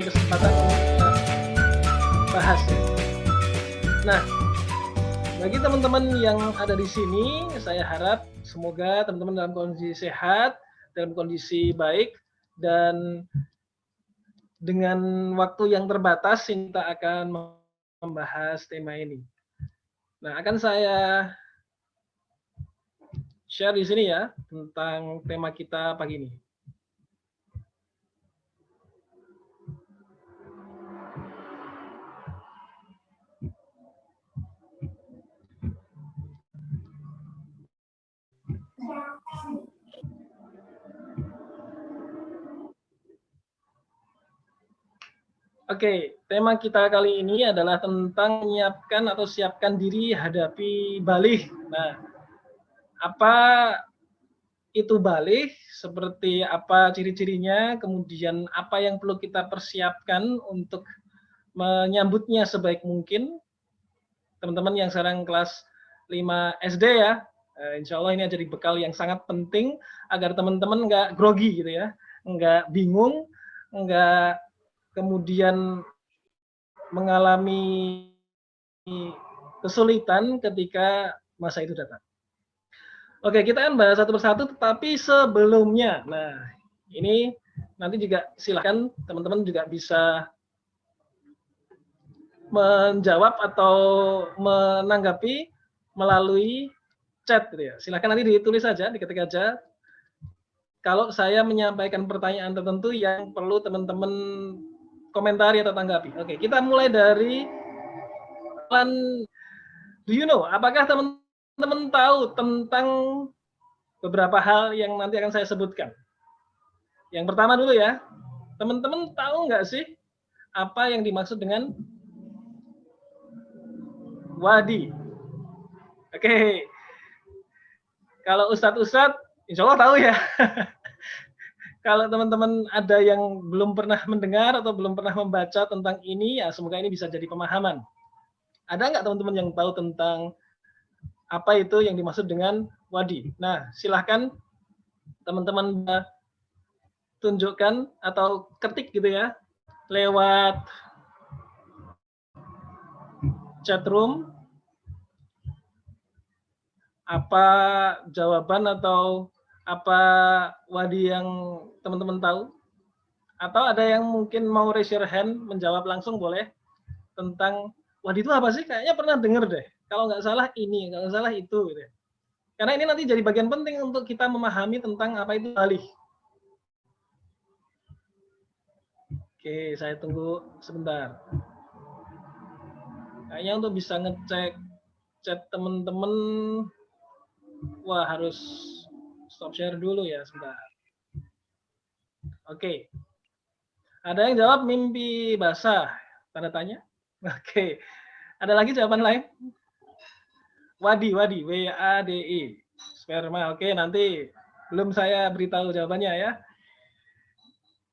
kesempatan untuk bahas ya. Nah, bagi teman-teman yang ada di sini, saya harap semoga teman-teman dalam kondisi sehat, dalam kondisi baik, dan dengan waktu yang terbatas kita akan membahas tema ini. Nah, akan saya share di sini ya tentang tema kita pagi ini. Oke, tema kita kali ini adalah tentang menyiapkan atau siapkan diri hadapi balik. Nah, apa itu balik, seperti apa ciri-cirinya, kemudian apa yang perlu kita persiapkan untuk menyambutnya sebaik mungkin. Teman-teman yang sekarang kelas 5 SD ya, insya Allah ini jadi bekal yang sangat penting agar teman-teman nggak grogi gitu ya, nggak bingung, nggak kemudian mengalami kesulitan ketika masa itu datang. Oke, kita kan bahas satu persatu, tetapi sebelumnya, nah ini nanti juga silahkan teman-teman juga bisa menjawab atau menanggapi melalui chat gitu ya. Silahkan nanti ditulis saja, diketik aja. Kalau saya menyampaikan pertanyaan tertentu yang perlu teman-teman komentari atau tanggapi. Oke, kita mulai dari do you know, apakah teman-teman tahu tentang beberapa hal yang nanti akan saya sebutkan? Yang pertama dulu ya, teman-teman tahu nggak sih apa yang dimaksud dengan wadi? Oke, kalau Ustadz, insya Allah tahu ya. Kalau teman-teman ada yang belum pernah mendengar atau belum pernah membaca tentang ini, ya semoga ini bisa jadi pemahaman. Ada nggak teman-teman yang tahu tentang apa itu yang dimaksud dengan wadi? Nah, silahkan teman-teman tunjukkan atau ketik gitu ya, lewat chat room, apa jawaban atau apa wadi yang teman-teman tahu? Atau ada yang mungkin mau raise your hand, menjawab langsung boleh, tentang wadi itu apa sih? Kayaknya pernah dengar deh. Kalau nggak salah ini, kalau nggak salah itu. Gitu. Karena ini nanti jadi bagian penting untuk kita memahami tentang apa itu balik. Oke, saya tunggu sebentar. Kayaknya untuk bisa ngecek chat teman-teman, wah harus stop share dulu ya sebentar. Oke. Ada yang jawab mimpi basah. Tanda tanya. Oke. Ada lagi jawaban lain? Wadi, W-A-D-I. Sperma. Oke, nanti belum saya beritahu jawabannya ya.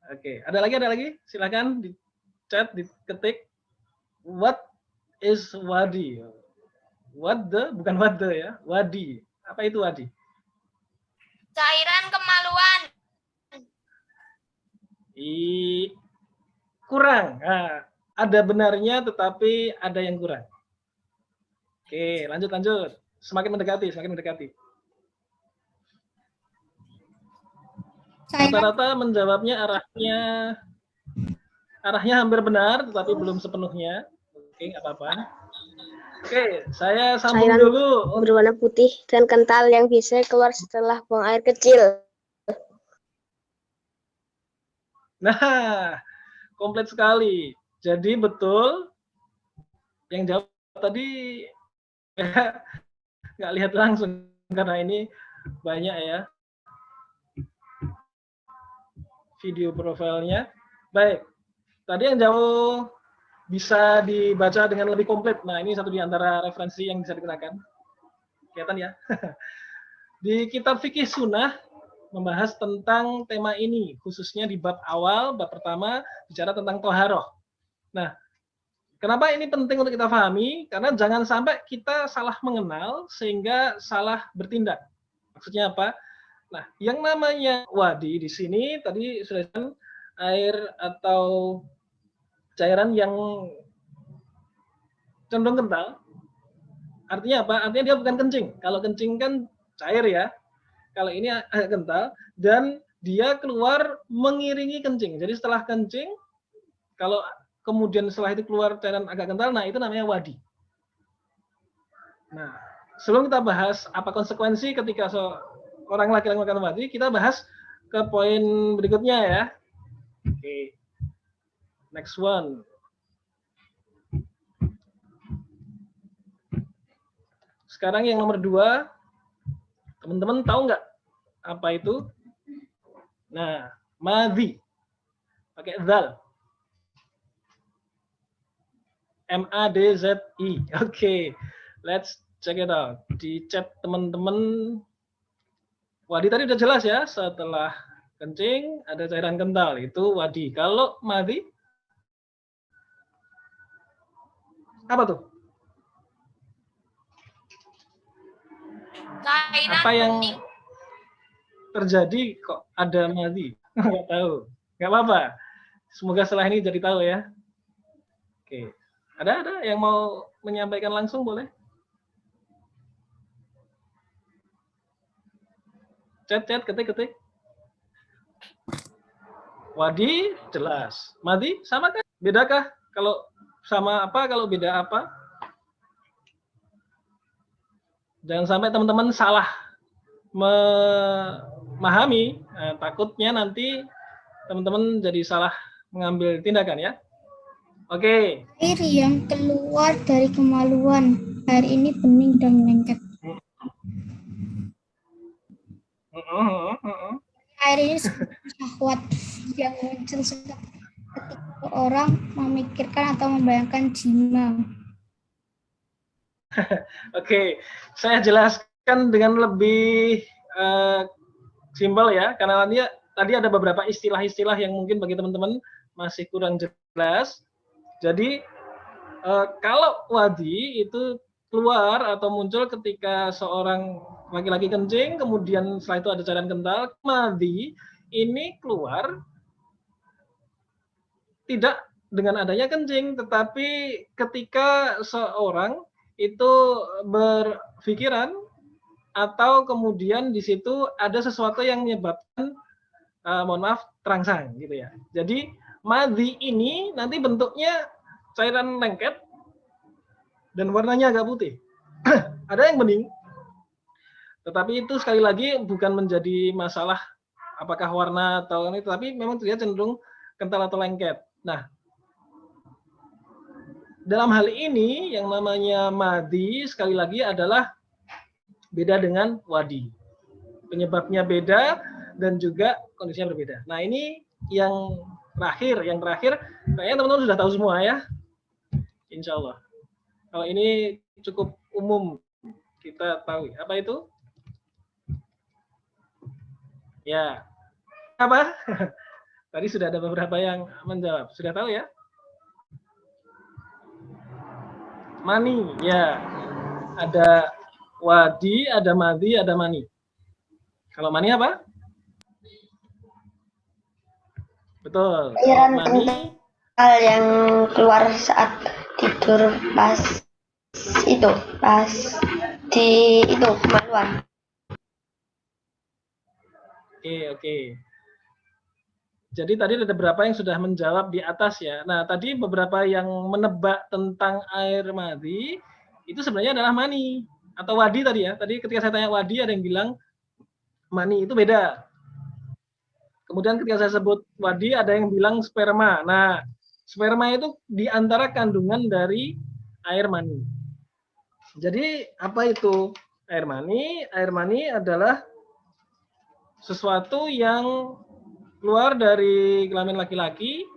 Oke, ada lagi? Silakan di chat, diketik. What is wadi? Bukan what the ya. Wadi. Apa itu wadi? Cairan kemaluan. Kurang. Nah, ada benarnya tetapi ada yang kurang. Oke, lanjut. Semakin mendekati. Rata-rata menjawabnya arahnya hampir benar, tetapi belum sepenuhnya. Oke, nggak apa-apa. Oke, saya sambung cairan dulu. berwarna putih dan kental yang bisa keluar setelah buang air kecil. Nah, komplit sekali. Jadi betul yang jawab tadi nggak lihat langsung karena ini banyak ya video profilnya. Baik, tadi yang jauh bisa dibaca dengan lebih komplit. Nah, ini satu di antara referensi yang bisa digunakan. Kelihatan ya? Di kitab Fikih Sunnah membahas tentang tema ini, khususnya di bab awal, bab pertama, bicara tentang toharoh. Nah, kenapa ini penting untuk kita pahami? Karena jangan sampai kita salah mengenal sehingga salah bertindak. Maksudnya apa? Nah, yang namanya wadi di sini tadi sudah air atau cairan yang cenderung kental. Artinya apa? Artinya dia bukan kencing. Kalau kencing kan cair ya. Kalau ini agak kental dan dia keluar mengiringi kencing. Jadi setelah kencing, kalau kemudian setelah itu keluar cairan agak kental, nah itu namanya wadi. Nah, sebelum kita bahas apa konsekuensi ketika orang laki-laki melakukan wadi, kita bahas ke poin berikutnya ya. Oke. Next one. Sekarang yang nomor 2, teman-teman tahu nggak apa itu? Nah, madhi. Pakai zal. M-A-D-Z-I. Oke, let's check it out. Di chat teman-teman. Wadi tadi udah jelas ya, setelah kencing ada cairan kental, itu wadi. Kalau madhi, apa tuh? Cairan Apa yang bening. terjadi kok ada madhi? Nggak tahu. Nggak apa-apa. Semoga setelah ini jadi tahu ya. Oke. Ada yang mau menyampaikan langsung boleh? Chat, ketik. Wadi jelas. Madhi sama kan? Bedakah? Kalau sama apa? Kalau beda apa? Jangan sampai teman-teman salah memahami. Nah, takutnya nanti teman-teman jadi salah mengambil tindakan ya. Oke. Air yang keluar dari kemaluan. Air ini bening dan lengket. Air ini syahwat yang muncul ketika orang memikirkan atau membayangkan jima. Oke, saya jelaskan dengan lebih simpel ya, karena tadi ada beberapa istilah-istilah yang mungkin bagi teman-teman masih kurang jelas. Jadi kalau wadi itu keluar atau muncul ketika seorang laki-laki kencing, kemudian setelah itu ada cairan kental. Madhi ini keluar tidak dengan adanya kencing, tetapi ketika seorang itu berpikiran atau kemudian di situ ada sesuatu yang menyebabkan mohon maaf terangsang gitu ya. Jadi madhi ini nanti bentuknya cairan lengket dan warnanya agak putih. Ada yang bening. Tetapi itu sekali lagi bukan menjadi masalah apakah warna atau ini, tapi memang dia cenderung kental atau lengket. Nah, dalam hal ini yang namanya madhi sekali lagi adalah beda dengan wadi. Penyebabnya beda dan juga kondisinya berbeda. Nah, ini yang terakhir kayaknya teman-teman sudah tahu semua ya. Insya Allah. Kalau ini cukup umum kita tahu. Apa itu? Ya. Apa? Tadi sudah ada beberapa yang menjawab. Sudah tahu ya? Mani, ya. Ada wadi, ada madhi, ada mani. Kalau mani apa? Betul. Cairan Mani kental yang keluar saat tidur pas di kemaluan. Oke. Jadi tadi ada beberapa yang sudah menjawab di atas ya. Nah, tadi beberapa yang menebak tentang air madhi itu sebenarnya adalah mani atau wadi tadi ya. Tadi ketika saya tanya wadi ada yang bilang mani itu beda. Kemudian ketika saya sebut wadi ada yang bilang sperma. Nah, sperma itu di antara kandungan dari air mani. Jadi apa itu air mani? Air mani adalah sesuatu yang keluar dari kelamin laki-laki,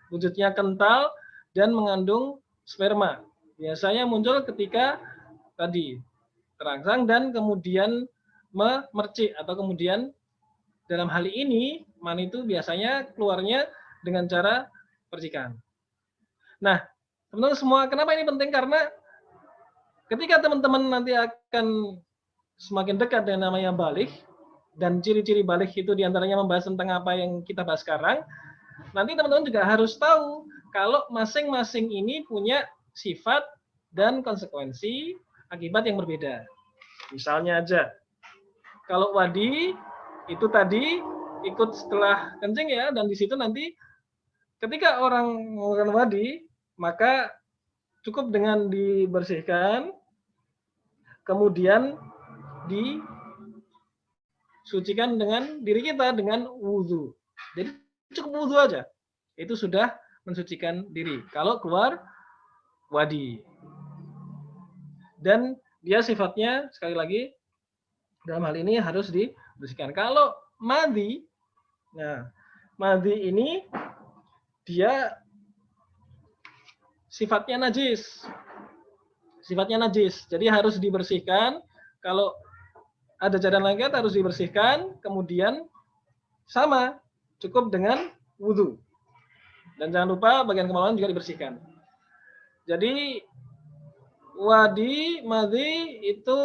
wujudnya kental dan mengandung sperma. Biasanya muncul ketika tadi terangsang dan kemudian memercik atau kemudian dalam hal ini mani itu biasanya keluarnya dengan cara percikan. Nah, teman-teman semua, kenapa ini penting? Karena ketika teman-teman nanti akan semakin dekat dengan namanya balik, dan ciri-ciri balik itu diantaranya membahas tentang apa yang kita bahas sekarang, nanti teman-teman juga harus tahu kalau masing-masing ini punya sifat dan konsekuensi akibat yang berbeda. Misalnya aja, kalau wadi itu tadi ikut setelah kencing ya, dan di situ nanti ketika orang melakukan wadi, maka cukup dengan dibersihkan, kemudian disucikan dengan diri kita dengan wudhu. Jadi cukup wudhu aja, itu sudah mensucikan diri kalau keluar wadi. Dan dia sifatnya sekali lagi dalam hal ini harus dibersihkan. Kalau madhi, nah madhi ini dia sifatnya najis. Sifatnya najis, jadi harus dibersihkan. Kalau ada jaran lengket harus dibersihkan, kemudian sama, cukup dengan wudhu. Dan jangan lupa bagian kemaluan juga dibersihkan. Jadi wadi, madhi itu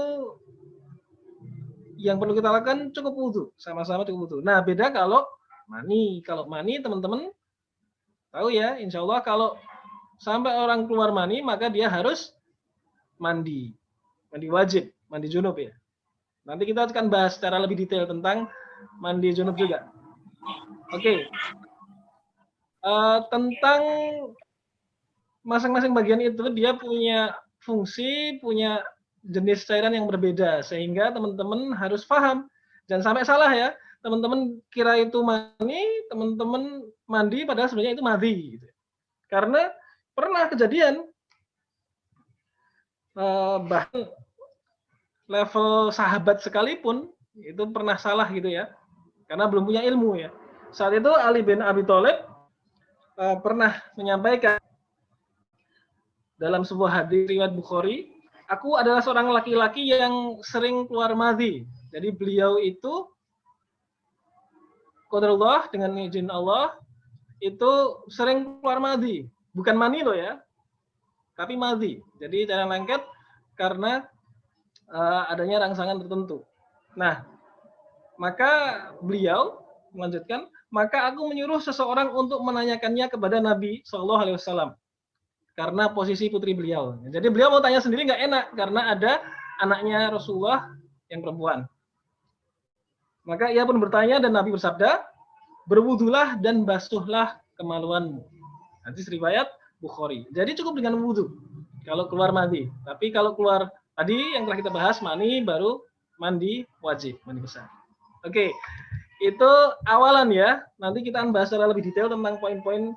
yang perlu kita lakukan cukup wudhu, sama-sama cukup wudhu. Nah beda kalau mani. Kalau mani teman-teman tahu ya, insya Allah kalau sampai orang keluar mani maka dia harus mandi wajib, mandi junub ya. Nanti kita akan bahas secara lebih detail tentang mandi junub juga. Oke. Tentang masing-masing bagian itu dia punya fungsi, punya jenis cairan yang berbeda, sehingga teman-teman harus paham. Jangan sampai salah ya. Teman-teman kira itu mani, teman-teman mandi padahal sebenarnya itu madhi gitu. Karena pernah kejadian bahkan level sahabat sekalipun itu pernah salah gitu ya, karena belum punya ilmu ya. Saat itu Ali bin Abi Thalib pernah menyampaikan dalam sebuah hadis riwayat Bukhari, aku adalah seorang laki-laki yang sering keluar madhi. Jadi beliau itu qadarullah, dengan izin Allah itu sering keluar madhi, bukan mani loh ya, tapi madhi. Jadi cairan lengket karena adanya rangsangan tertentu. Nah, maka beliau melanjutkan, maka aku menyuruh seseorang untuk menanyakannya kepada Nabi SAW karena posisi putri beliau. Jadi beliau mau tanya sendiri nggak enak karena ada anaknya Rasulullah yang perempuan. Maka ia pun bertanya dan Nabi bersabda, berwudulah dan basuhlah kemaluanmu. Hadis riwayat Bukhari. Jadi cukup dengan wudhu kalau keluar mandi. Tapi kalau keluar tadi yang telah kita bahas mani, baru mandi wajib, mandi besar. Oke, itu awalan ya. Nanti kita akan bahas secara lebih detail tentang poin-poin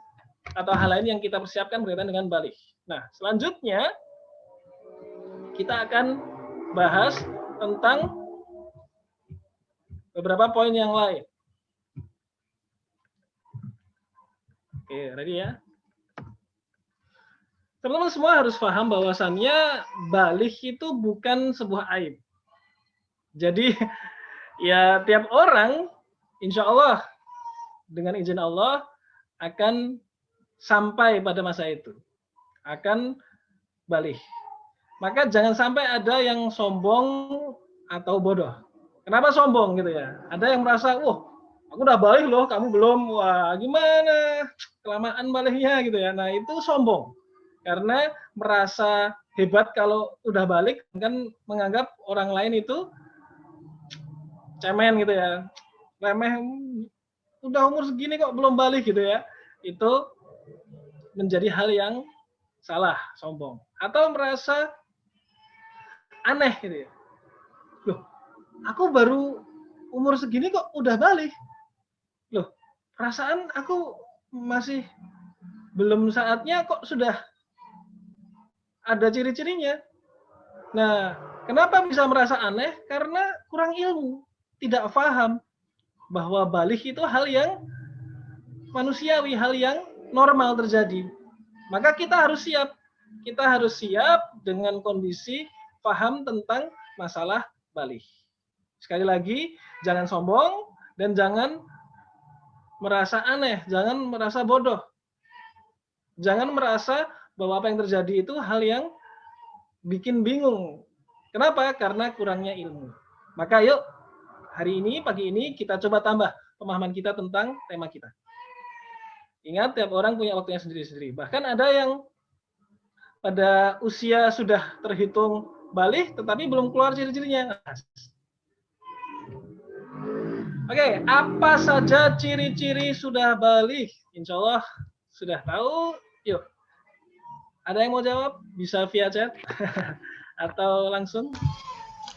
atau hal lain yang kita persiapkan berkaitan dengan balik. Nah, selanjutnya kita akan bahas tentang beberapa poin yang lain. Oke, ready ya? Teman-teman semua harus paham bahwasannya balik itu bukan sebuah aib. Jadi ya tiap orang insya Allah dengan izin Allah akan sampai pada masa itu, akan balik. Maka jangan sampai ada yang sombong atau bodoh. Kenapa sombong gitu ya? Ada yang merasa, wah aku udah balik loh, kamu belum. Wah gimana, kelamaan baliknya gitu ya. Nah itu sombong. Karena merasa hebat kalau udah balik, kan menganggap orang lain itu cemen gitu ya, remeh, udah umur segini kok belum balik gitu ya. Itu menjadi hal yang salah, sombong. Atau merasa aneh gitu ya. Loh, aku baru umur segini kok udah balik. Loh, perasaan aku masih belum saatnya kok sudah ada ciri-cirinya. Nah, kenapa bisa merasa aneh? Karena kurang ilmu, tidak paham bahwa balik itu hal yang manusiawi, hal yang normal terjadi. Maka kita harus siap. Kita harus siap dengan kondisi paham tentang masalah balik. Sekali lagi, jangan sombong dan jangan merasa aneh, jangan merasa bodoh. Jangan merasa bahwa apa yang terjadi itu hal yang bikin bingung. Kenapa? Karena kurangnya ilmu. Maka yuk, hari ini, pagi ini kita coba tambah pemahaman kita tentang tema kita. Ingat, tiap orang punya waktunya sendiri-sendiri. Bahkan ada yang pada usia sudah terhitung balik, tetapi belum keluar ciri-cirinya. Oke, apa saja ciri-ciri sudah balik? Insya Allah sudah tahu. Yuk, ada yang mau jawab? Bisa via chat atau langsung?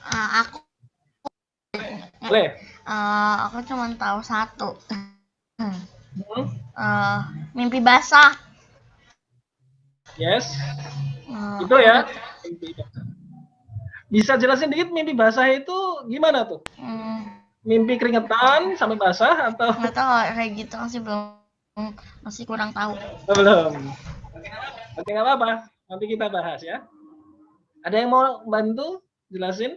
Aku Boleh. aku cuma tahu satu. Hmm? Mimpi basah. Yes. Itu ya. Mimpi basah. Bisa jelasin dikit mimpi basah itu gimana tuh? Mimpi keringetan sampai basah atau? Nggak tahu kayak gitu, masih kurang tahu. Belum. Oke, nggak apa-apa. Nanti kita bahas ya. Ada yang mau bantu jelasin?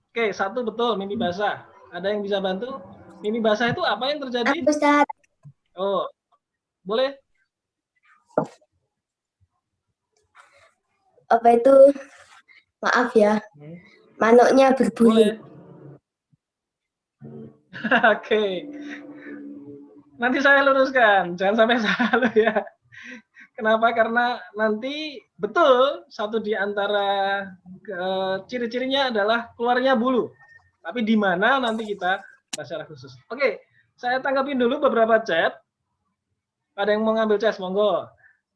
Oke, satu betul mimpi basah. Ada yang bisa bantu? Mimpi basah itu apa yang terjadi? Ustaz. Oh, boleh? Apa itu? Maaf ya. Manuknya berbulu. Boleh. Oke. Nanti saya luruskan. Jangan sampai salah ya. Kenapa? Karena nanti betul satu di antara ciri-cirinya adalah keluarnya bulu. Tapi di mana nanti kita bahas secara khusus. Oke, saya tanggapin dulu beberapa chat. Ada yang mau ngambil chat, monggo.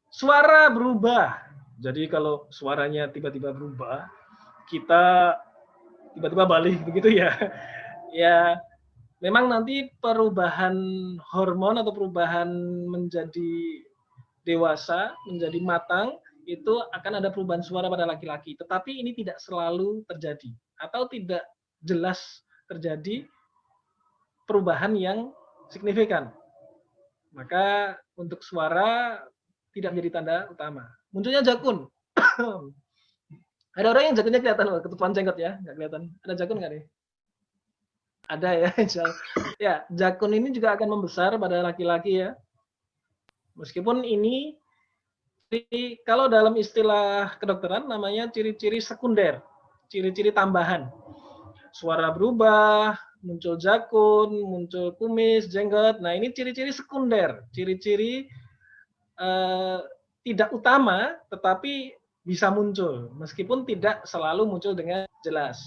Suara berubah. Jadi kalau suaranya tiba-tiba berubah, kita tiba-tiba balik begitu ya. Ya, memang nanti perubahan hormon atau perubahan menjadi dewasa, menjadi matang, itu akan ada perubahan suara pada laki-laki. Tetapi ini tidak selalu terjadi. Atau tidak jelas terjadi perubahan yang signifikan. Maka untuk suara tidak menjadi tanda utama. Munculnya jakun. Ada orang yang jakunnya kelihatan loh, ketutupan jenggot ya, nggak kelihatan. Ada jakun nggak nih? Ada ya, insya Allah. Ya, jakun ini juga akan membesar pada laki-laki ya. Meskipun ini kalau dalam istilah kedokteran namanya ciri-ciri sekunder, ciri-ciri tambahan. Suara berubah, muncul jakun, muncul kumis, jenggot. Nah, ini ciri-ciri sekunder, ciri-ciri tidak utama tetapi bisa muncul meskipun tidak selalu muncul dengan jelas.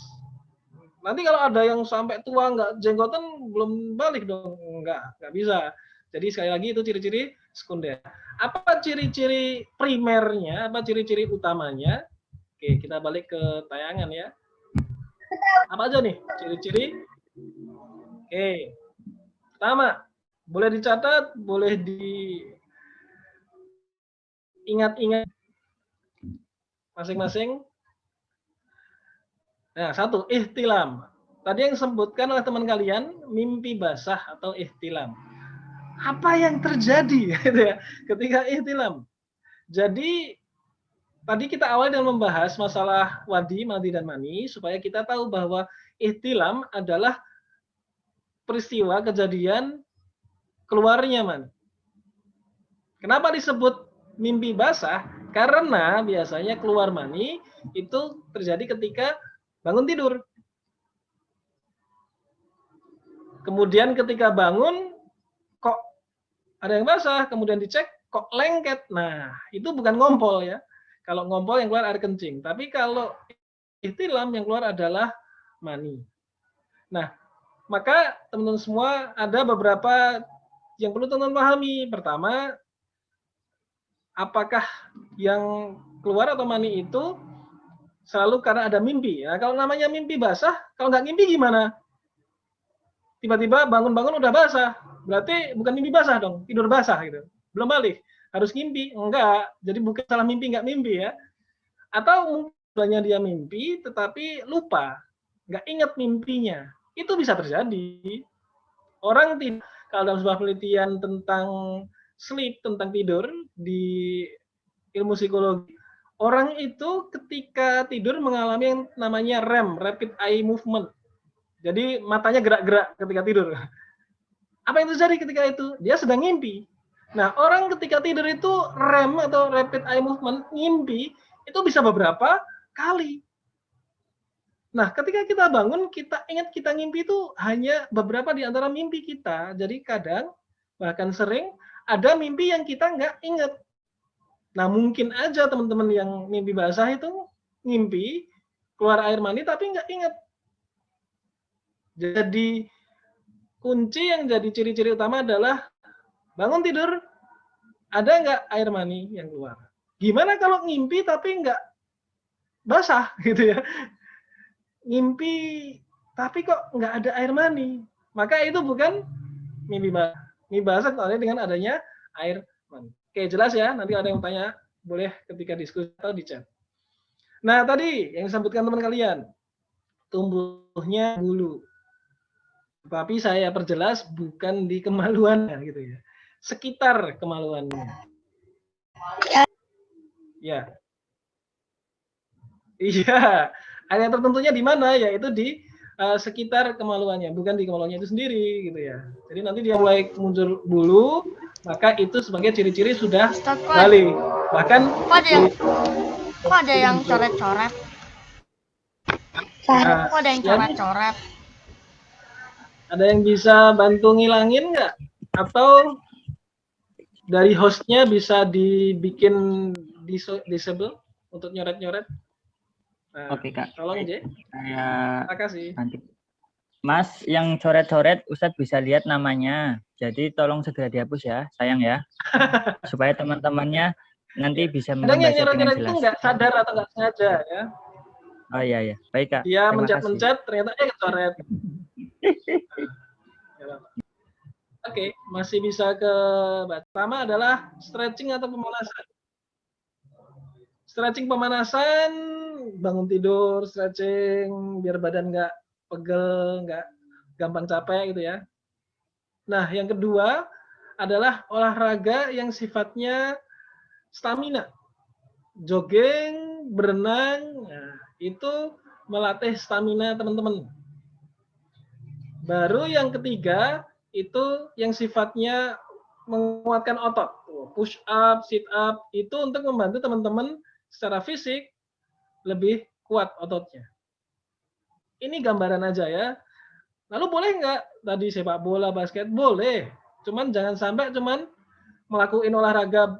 Nanti kalau ada yang sampai tua nggak jenggotan belum balik dong, nggak bisa. Jadi sekali lagi itu ciri-ciri sekunder. Apa ciri-ciri primernya? Apa ciri-ciri utamanya? Oke, kita balik ke tayangan ya. Apa aja nih ciri-ciri? Oke, pertama boleh dicatat, boleh diingat-ingat masing-masing. Nah, satu, ihtilam. Tadi yang disebutkan oleh teman kalian, mimpi basah atau ihtilam. Apa yang terjadi gitu ya, ketika ihtilam? Jadi, tadi kita awal dengan membahas masalah wadi, madhi, dan mani, supaya kita tahu bahwa ihtilam adalah peristiwa kejadian keluarnya mani. Kenapa disebut mimpi basah? Karena biasanya keluar mani itu terjadi ketika bangun tidur. Kemudian ketika bangun, kok ada yang basah, kemudian dicek, kok lengket. Nah, itu bukan ngompol ya. Kalau ngompol yang keluar air kencing. Tapi kalau ihtilam yang keluar adalah mani. Nah, maka teman-teman semua ada beberapa yang perlu teman-teman pahami. Pertama, apakah yang keluar atau mani itu selalu karena ada mimpi. Nah, kalau namanya mimpi basah, kalau nggak mimpi gimana? Tiba-tiba bangun-bangun udah basah. Berarti bukan mimpi basah dong, tidur basah gitu. Belum balik. Harus mimpi. Enggak. Jadi bukan salah mimpi, nggak mimpi ya. Atau mungkin dia mimpi, tetapi lupa. Nggak ingat mimpinya. Itu bisa terjadi. Orang tidak, kalau dalam sebuah penelitian tentang sleep, tentang tidur, di ilmu psikologi, orang itu ketika tidur mengalami yang namanya REM, Rapid Eye Movement. Jadi matanya gerak-gerak ketika tidur. Apa yang terjadi ketika itu? Dia sedang ngimpi. Nah, orang ketika tidur itu REM atau Rapid Eye Movement, ngimpi, itu bisa beberapa kali. Nah, ketika kita bangun, kita ingat kita ngimpi itu hanya beberapa di antara mimpi kita. Jadi kadang, bahkan sering, ada mimpi yang kita nggak ingat. Nah, mungkin aja teman-teman yang mimpi basah itu mimpi keluar air mani tapi nggak ingat. Jadi kunci yang jadi ciri-ciri utama adalah bangun tidur, ada nggak air mani yang keluar? Gimana kalau ngimpi tapi nggak basah gitu ya? Ngimpi tapi kok nggak ada air mani? Maka itu bukan mimpi basah. Mimpi basah soalnya dengan adanya air mani. Oke, jelas ya? Nanti ada yang tanya, boleh ketika diskusi atau di chat. Nah, tadi yang disebutkan teman kalian, tumbuhnya bulu. Tapi saya perjelas bukan di kemaluannya gitu ya. Sekitar kemaluannya. Ya. Iya. Area tertentunya di mana? Yaitu di sekitar kemaluannya, bukan di kemaluannya itu sendiri gitu ya. Jadi nanti dia mulai muncul bulu, maka itu sebagai ciri-ciri sudah balik. Bahkan kok ada yang coret-coret? Kok ada yang coret-coret? Ada yang bisa bantu ngilangin nggak? Atau dari hostnya bisa dibikin disable untuk nyoret-nyoret? Nah, oke Kak. Tolong J. Terima kasih. Nanti. Mas, yang coret-coret Ustadz bisa lihat namanya. Jadi tolong segera dihapus ya, sayang ya. Supaya teman-temannya nanti bisa membaca dengan Kadang yang jelas. itu nggak sadar atau nggak sengaja ya. Oh iya ya, baik Kak. Dia mencet-mencet ternyata kecoret. Oke, masih bisa ke pertama adalah stretching atau pemanasan. Stretching pemanasan, bangun tidur, stretching biar badan nggak pegel, nggak gampang capek gitu ya. Nah, yang kedua adalah olahraga yang sifatnya stamina. Jogging, berenang, nah, itu melatih stamina teman-teman. Baru yang ketiga itu yang sifatnya menguatkan otot, push up, sit up, itu untuk membantu teman-teman secara fisik lebih kuat ototnya. Ini gambaran aja ya. Lalu boleh nggak tadi sepak bola, basket? Boleh. Cuman jangan sampai cuman melakukan olahraga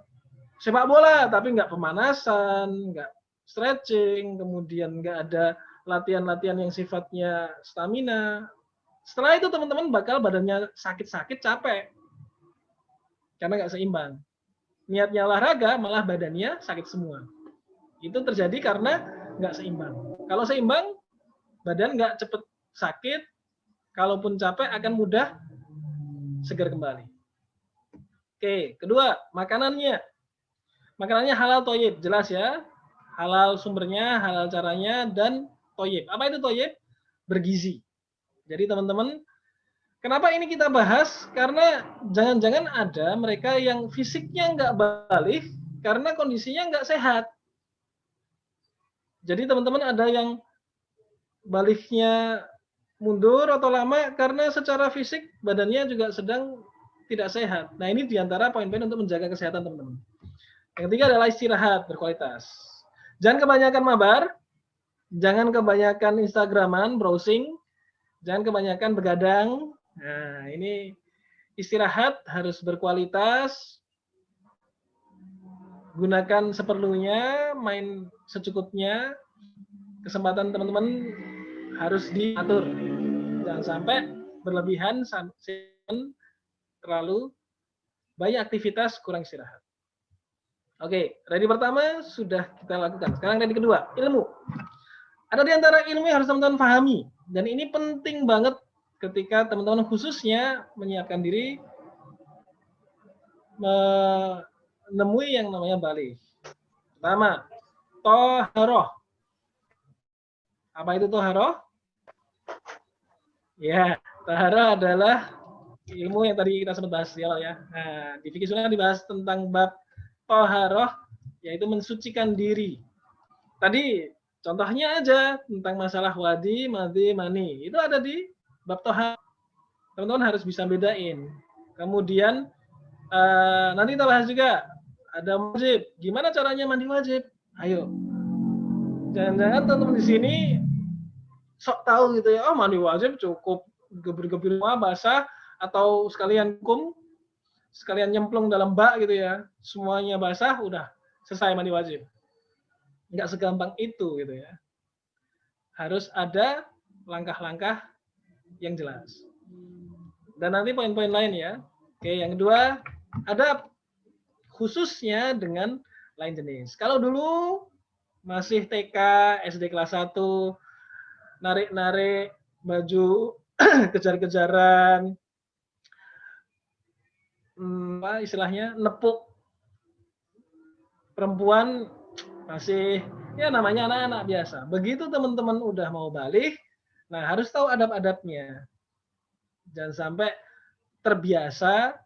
sepak bola tapi nggak pemanasan, nggak stretching, kemudian nggak ada latihan-latihan yang sifatnya stamina. Setelah itu teman-teman bakal badannya sakit-sakit, capek. Karena nggak seimbang. Niatnya olahraga, malah badannya sakit semua. Itu terjadi karena nggak seimbang. Kalau seimbang, badan nggak cepet sakit, kalaupun capek akan mudah segar kembali. Oke, kedua, makanannya. Makanannya halal toyib, jelas ya. Halal sumbernya, halal caranya, dan toyib. Apa itu toyib? Bergizi. Jadi teman-teman, kenapa ini kita bahas? Karena jangan-jangan ada mereka yang fisiknya nggak balik karena kondisinya nggak sehat. Jadi teman-teman ada yang baliknya mundur atau lama karena secara fisik badannya juga sedang tidak sehat. Nah, ini diantara poin-poin untuk menjaga kesehatan teman-teman. Yang ketiga adalah istirahat berkualitas. Jangan kebanyakan mabar, jangan kebanyakan Instagraman, browsing, jangan kebanyakan begadang. Nah, ini istirahat harus berkualitas. Gunakan seperlunya, main secukupnya. Kesempatan teman-teman harus diatur. Jangan sampai berlebihan sampai terlalu banyak aktivitas, kurang istirahat. Oke, ready pertama sudah kita lakukan. Sekarang ready kedua, ilmu. Ada di antara ilmu yang harus teman-teman pahami. Dan ini penting banget ketika teman-teman khususnya menyiapkan diri menemui yang namanya balik. Pertama, toharoh. Apa itu toharoh? Ya, toharoh adalah ilmu yang tadi kita sempat bahas ya. Nah, di fikih sunnah dibahas tentang bab toharoh, yaitu mensucikan diri. Tadi contohnya aja tentang masalah wadi, madhi, mani. Itu ada di bab toharoh. Teman-teman harus bisa bedain. Kemudian nanti kita bahas juga ada wajib. Gimana caranya mandi wajib? Ayo. Jangan-jangan teman-teman di sini sok tahu gitu ya. Oh, mandi wajib cukup gebir-gebir basah atau sekalian kum. sekalian nyemplung dalam bak gitu ya, semuanya basah, udah selesai mandi wajib. Nggak segampang itu gitu ya. Harus ada langkah-langkah yang jelas. Dan nanti poin-poin lain ya. Oke, yang kedua, ada khususnya dengan lain jenis. Kalau dulu masih TK, SD kelas 1, narik-narik baju, kejar-kejaran, apa istilahnya, nepuk perempuan, masih ya namanya anak-anak biasa. Begitu teman-teman udah mau balik, nah harus tahu adab-adabnya. Jangan sampai terbiasa,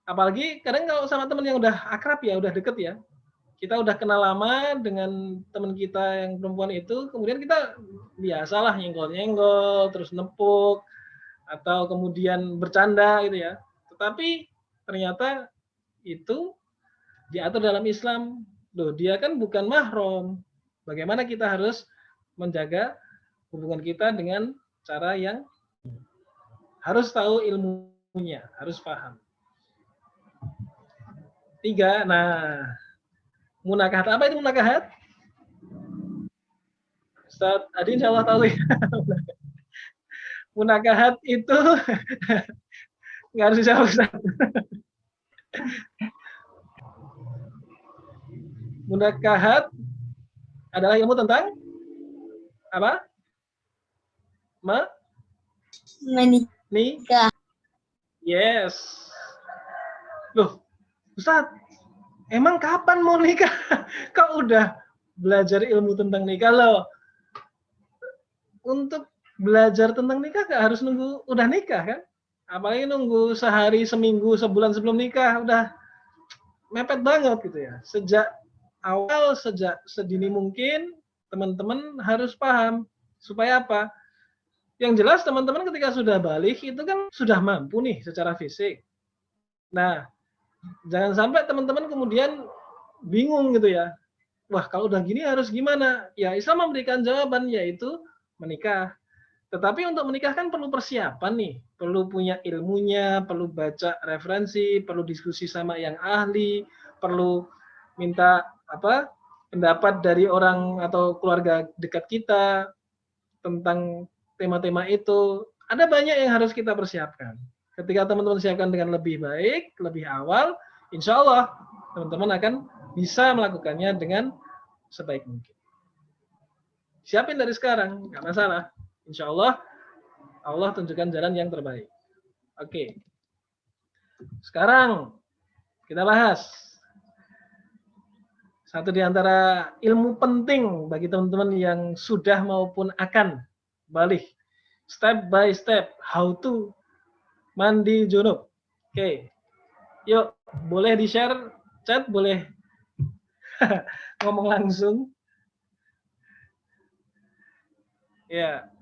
apalagi kadang kalau sama teman yang udah akrab ya, udah deket ya, kita udah kenal lama dengan teman kita yang perempuan itu, kemudian kita biasalah nyenggol-nyenggol, terus nepuk, atau kemudian bercanda gitu ya. Tetapi ternyata itu diatur dalam Islam. Loh, dia kan bukan mahram. Bagaimana kita harus menjaga hubungan kita dengan cara yang harus tahu ilmunya, harus paham. 3, nah, munakahat. Apa itu munakahat? Ustaz Adi insya Allah tahu ya. Munakahat itu nggak harus dijawab Ustaz. Munakahat adalah ilmu tentang apa? Menikah. Yes. Loh, Ustaz, emang kapan mau nikah? Kau udah belajar ilmu tentang nikah loh. Untuk belajar tentang nikah gak harus nunggu udah nikah kan? Apalagi nunggu sehari, seminggu, sebulan sebelum nikah, udah mepet banget gitu ya. Sejak awal, sejak sedini mungkin, teman-teman harus paham. Supaya apa? Yang jelas teman-teman ketika sudah balik, itu kan sudah mampu nih secara fisik. Nah, jangan sampai teman-teman kemudian bingung gitu ya. Wah, kalau udah gini harus gimana? Ya, Islam memberikan jawaban, yaitu menikah. Tetapi untuk menikah kan perlu persiapan nih, perlu punya ilmunya, perlu baca referensi, perlu diskusi sama yang ahli, perlu minta pendapat dari orang atau keluarga dekat kita tentang tema-tema itu. Ada banyak yang harus kita persiapkan. Ketika teman-teman siapkan dengan lebih baik, lebih awal, insya Allah teman-teman akan bisa melakukannya dengan sebaik mungkin. Siapin dari sekarang, nggak masalah. Insya Allah, Allah tunjukkan jalan yang terbaik. Oke. Sekarang kita bahas satu di antara ilmu penting bagi teman-teman yang sudah maupun akan balik. Step by step, how to mandi junub. Oke. Yuk, boleh di-share chat, boleh ngomong langsung. Ya.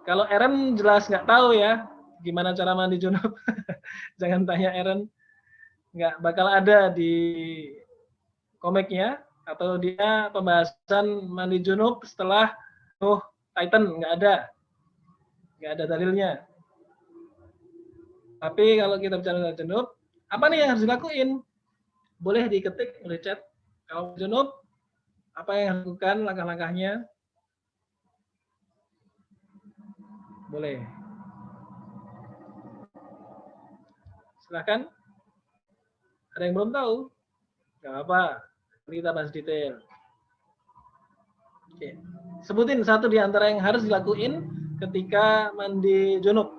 Kalau Eren jelas nggak tahu ya gimana cara mandi junub. Jangan tanya Eren. Nggak bakal ada di komiknya atau dia pembahasan mandi junub setelah Titan, nggak ada dalilnya. Tapi kalau kita bicara junub, apa nih yang harus dilakuin? Boleh diketik oleh chat. Kalau junub, apa yang harus dilakukan, langkah-langkahnya? Boleh. Silahkan. Ada yang belum tahu? Gak apa-apa. Kita bahas detail. Oke. Sebutin satu di antara yang harus dilakuin ketika mandi junub.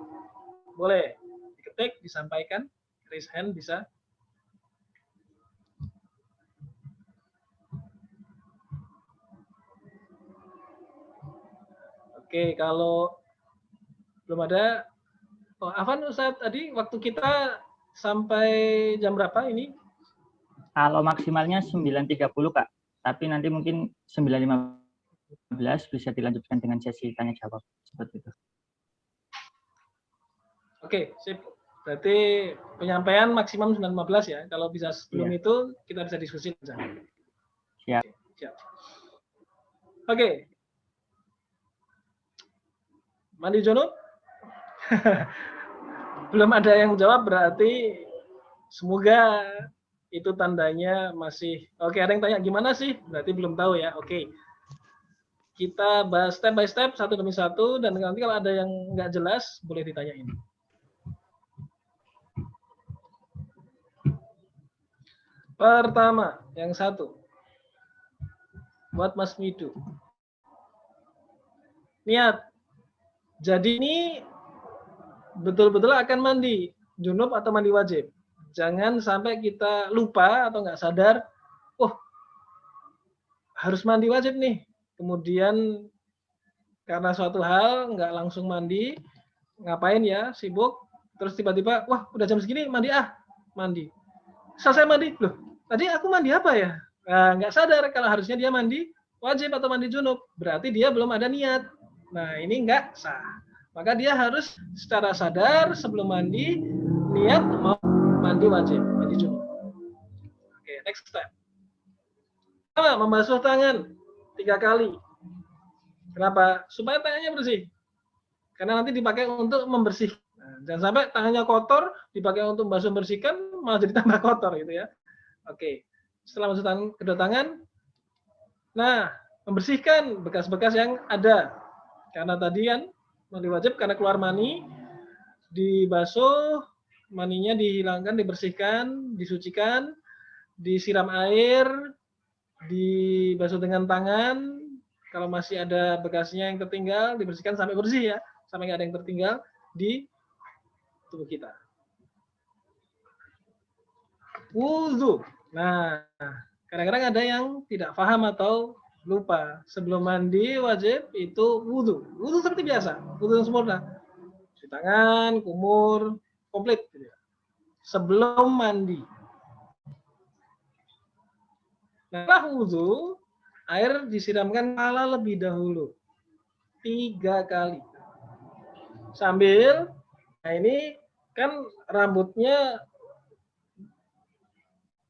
Boleh. Diketik, disampaikan. Raise hand bisa. Oke, kalau belum ada. Oh, Afan Ustaz tadi waktu kita sampai jam berapa ini? Kalau maksimalnya 9.30 Kak. Tapi nanti mungkin 9.15 bisa dilanjutkan dengan sesi tanya jawab seperti itu. Oke, sip. Berarti penyampaian maksimum 9.15 ya. Kalau bisa sebelum itu kita bisa diskusi. Siap. Siap. Oke. Mandi junub? Belum ada yang jawab, berarti Semoga itu tandanya masih oke. Ada yang tanya gimana sih? Berarti belum tahu ya. Oke. Kita bahas step by step, satu demi satu, dan nanti kalau ada yang nggak jelas boleh ditanyain. Pertama, yang satu. What must we do? Niat. Jadi ini betul-betul akan mandi junub atau mandi wajib. Jangan sampai kita lupa atau nggak sadar, oh harus mandi wajib nih. Kemudian karena suatu hal nggak langsung mandi, ngapain ya, sibuk, terus tiba-tiba, wah udah jam segini mandi mandi. Selesai mandi, loh tadi aku mandi apa ya? Nah, nggak sadar kalau harusnya dia mandi wajib atau mandi junub, berarti dia belum ada niat. Nah ini nggak sah. Maka dia harus secara sadar sebelum mandi niat mau mandi wajib, mandi junub. Oke, next step. Pertama, membasuh tangan 3 kali. Kenapa? Supaya tangannya bersih. Karena nanti dipakai untuk membersihkan. Nah, jangan sampai tangannya kotor dipakai untuk bersihkan malah jadi tambah kotor gitu ya. Oke. Setelah membasuh tangan, kedua tangan, nah membersihkan bekas-bekas yang ada. Karena tadi kan mandi wajib karena keluar mani, dibasuh, maninya dihilangkan, dibersihkan, disucikan, disiram air, dibasuh dengan tangan. Kalau masih ada bekasnya yang tertinggal, dibersihkan sampai bersih ya, sampai nggak ada yang tertinggal di tubuh kita. Wudhu. Nah, kadang-kadang ada yang tidak paham atau lupa. Sebelum mandi wajib itu wudhu. Wudhu seperti biasa, wudhu yang sempurna. Cuci tangan, kumur, komplit. Gitu ya. Sebelum mandi. Nah, setelah wudhu, air disiramkan kepala lebih dahulu. 3 kali. Sambil, nah ini kan rambutnya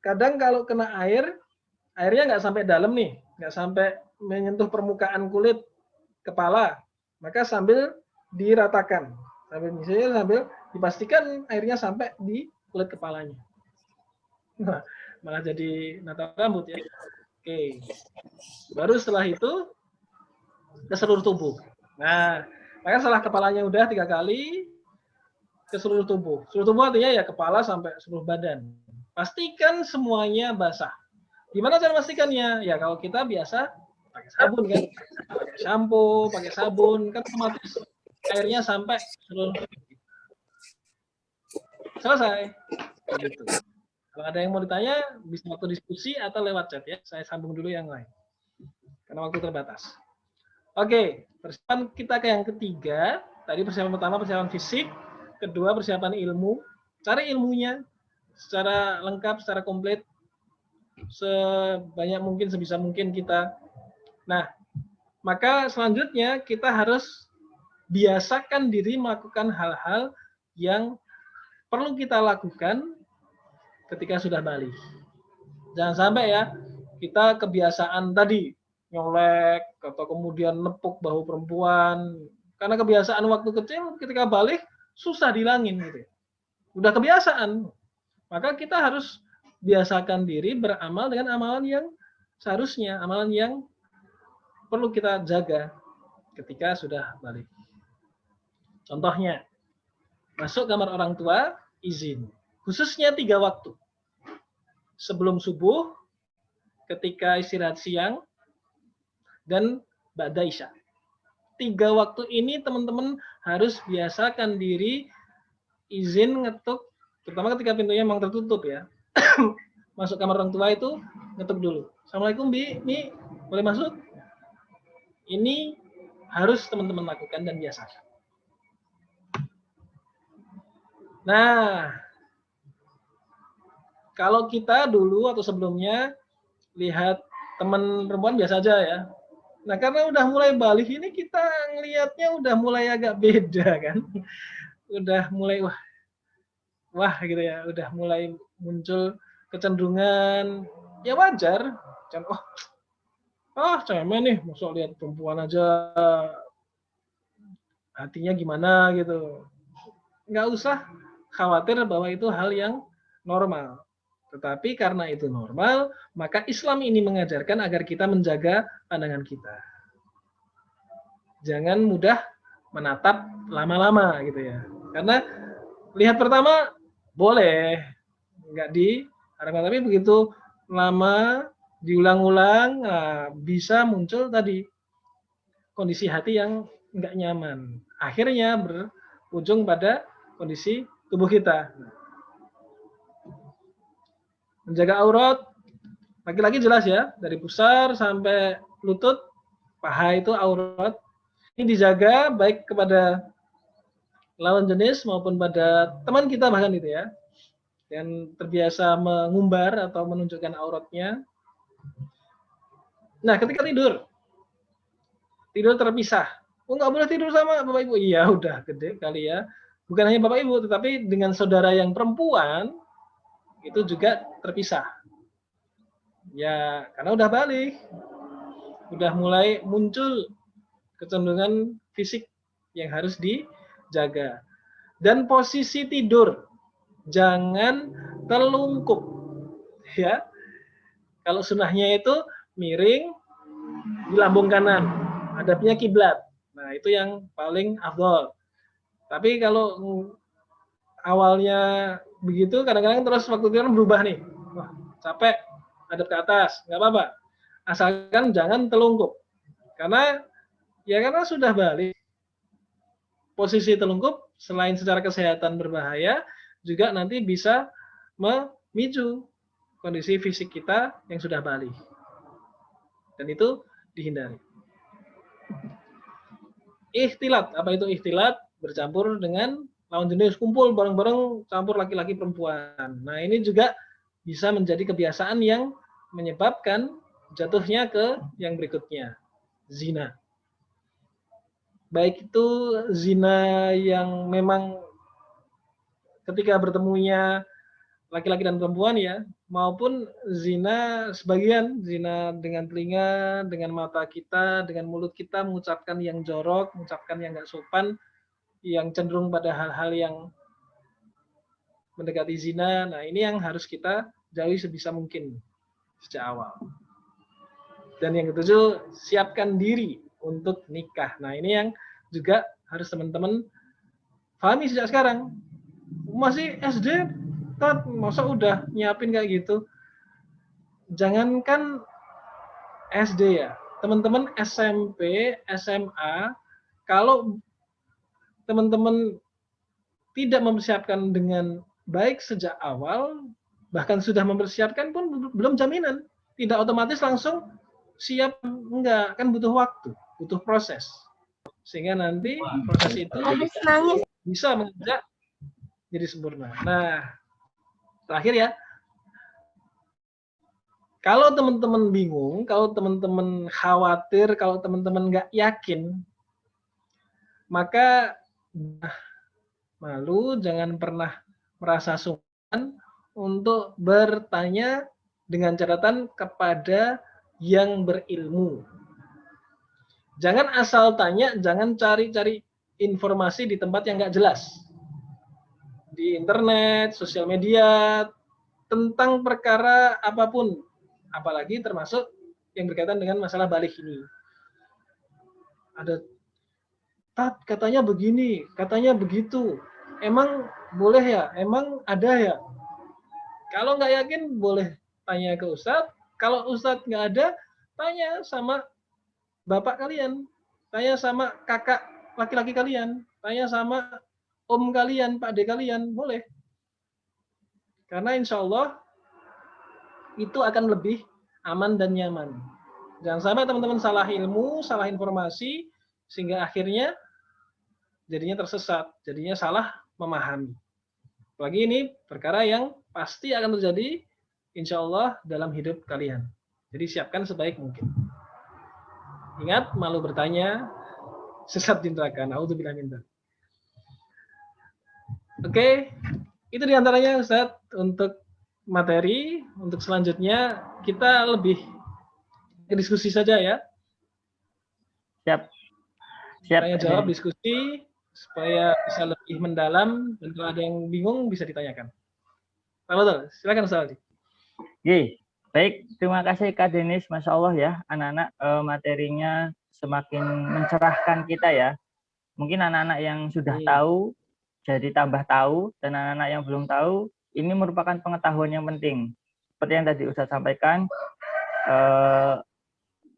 kadang kalau kena air, airnya nggak sampai dalam nih, nggak sampai menyentuh permukaan kulit kepala, maka sambil diratakan, sambil dipastikan airnya sampai di kulit kepalanya. Nah, malah jadi nata rambut ya. Oke, baru setelah itu ke seluruh tubuh. Nah, maka setelah kepalanya udah 3 kali, ke seluruh tubuh. Seluruh tubuh artinya ya kepala sampai seluruh badan. Pastikan semuanya basah. Gimana cara memastikannya? Ya kalau kita biasa pakai sabun kan, pakai shampoo, pakai sabun, kan otomatis airnya sampai seluruh. Selesai. Gitu. Kalau ada yang mau ditanya, bisa waktu diskusi atau lewat chat ya. Saya sambung dulu yang lain. Karena waktu terbatas. Oke, persiapan kita ke yang ketiga. Tadi persiapan pertama persiapan fisik, kedua persiapan ilmu. Cari ilmunya secara lengkap, secara komplit, sebanyak mungkin, sebisa mungkin kita. Nah, maka selanjutnya kita harus biasakan diri melakukan hal-hal yang perlu kita lakukan ketika sudah balik. Jangan sampai ya, kita kebiasaan tadi, nyolek, atau kemudian nepuk bahu perempuan, karena kebiasaan waktu kecil, ketika balik, susah dihilangin gitu. Udah kebiasaan. Maka kita harus biasakan diri beramal dengan amalan yang seharusnya, amalan yang perlu kita jaga ketika sudah balik. Contohnya, masuk kamar orang tua, izin. Khususnya 3 waktu. Sebelum subuh, ketika istirahat siang, dan ba'da isya. 3 waktu ini teman-teman harus biasakan diri izin ngetuk, terutama ketika pintunya memang tertutup ya. Masuk kamar orang tua itu ngetuk dulu. Assalamualaikum Mi, boleh masuk? Ini harus teman-teman lakukan dan biasakan. Nah, kalau kita dulu atau sebelumnya lihat teman perempuan biasa aja ya. Nah, karena udah mulai balik ini kita ngelihatnya udah mulai agak beda kan. Udah mulai wah gitu ya, udah mulai muncul kecenderungan ya wajar. Cemen nih, masuk lihat perempuan aja hatinya gimana gitu. Nggak usah khawatir bahwa itu hal yang normal. Tetapi karena itu normal, maka Islam ini mengajarkan agar kita menjaga pandangan kita. Jangan mudah menatap lama-lama gitu ya. Karena lihat pertama boleh, nggak diharapkan, tapi begitu lama diulang-ulang, bisa muncul tadi kondisi hati yang nggak nyaman. Akhirnya berujung pada kondisi tubuh kita. Menjaga aurat, laki-laki jelas ya, dari pusar sampai lutut, paha itu aurat. Ini dijaga baik kepada lawan jenis maupun pada teman kita bahkan itu ya, yang terbiasa mengumbar atau menunjukkan auratnya. Nah, ketika tidur terpisah. Oh, nggak boleh tidur sama bapak ibu. Iya, udah gede kali ya. Bukan hanya bapak ibu, tetapi dengan saudara yang perempuan itu juga terpisah. Ya, karena udah balik. Udah mulai muncul kecenderungan fisik yang harus dijaga. Dan posisi tidur jangan terlungkup. Ya. Kalau sunnahnya itu miring di lambung kanan, hadapnya kiblat. Nah, itu yang paling afdol. Tapi kalau awalnya begitu, kadang-kadang terus waktu tidur berubah nih. Wah, capek, hadap ke atas, nggak apa-apa. Asalkan jangan telungkup. Karena sudah balik. Posisi telungkup selain secara kesehatan berbahaya, juga nanti bisa memicu kondisi fisik kita yang sudah balik. Dan itu dihindari. Ikhtilat, apa itu ikhtilat? Bercampur dengan lawan jenis, kumpul bareng-bareng, campur laki-laki perempuan. Nah, ini juga bisa menjadi kebiasaan yang menyebabkan jatuhnya ke yang berikutnya, zina. Baik itu zina yang memang ketika bertemunya laki-laki dan perempuan ya, maupun zina sebagian, zina dengan telinga, dengan mata kita, dengan mulut kita mengucapkan yang jorok, mengucapkan yang nggak sopan, yang cenderung pada hal-hal yang mendekati zina. Nah, ini yang harus kita jauhi sebisa mungkin sejak awal. Dan yang ketujuh, siapkan diri untuk nikah. Nah, ini yang juga harus teman-teman pahami sejak sekarang. Masih SD, masa udah nyiapin kayak gitu? Jangankan SD ya, teman-teman SMP, SMA, kalau teman-teman tidak mempersiapkan dengan baik sejak awal, bahkan sudah mempersiapkan pun belum jaminan. Tidak otomatis langsung siap, enggak, kan butuh waktu, butuh proses. Sehingga nanti proses itu bisa mengajak jadi sempurna. Nah, terakhir ya, kalau teman-teman bingung, kalau teman-teman khawatir, kalau teman-teman nggak yakin, maka malu, jangan pernah merasa sungkan untuk bertanya dengan catatan kepada yang berilmu. Jangan asal tanya, jangan cari-cari informasi di tempat yang nggak jelas. Di internet, sosial media, tentang perkara apapun, apalagi termasuk yang berkaitan dengan masalah balik ini. Ada, katanya begini, katanya begitu. Emang boleh ya? Emang ada ya? Kalau nggak yakin, boleh tanya ke Ustadz. Kalau Ustadz nggak ada, tanya sama bapak kalian, tanya sama kakak laki-laki kalian, tanya sama om kalian, pak de kalian, boleh. Karena insya Allah itu akan lebih aman dan nyaman. Jangan sampai teman-teman salah ilmu, salah informasi, sehingga akhirnya jadinya tersesat, jadinya salah memahami. Apalagi ini perkara yang pasti akan terjadi insya Allah dalam hidup kalian. Jadi siapkan sebaik mungkin. Ingat, malu bertanya, sesat di neraka. Naudzubillah min dzalik. Oke, itu diantaranya Ustadz untuk materi. Untuk selanjutnya kita lebih diskusi saja ya. Siap. Tanya jawab, diskusi supaya bisa lebih mendalam, dan kalau ada yang bingung bisa ditanyakan. Betul. Silakan Ustaz Aldi. Oke, baik. Terima kasih Kak Denis. Masya Allah ya, anak-anak materinya semakin mencerahkan kita ya. Mungkin anak-anak yang sudah tahu jadi tambah tahu, dan anak-anak yang belum tahu, ini merupakan pengetahuan yang penting. Seperti yang tadi Ustaz sampaikan,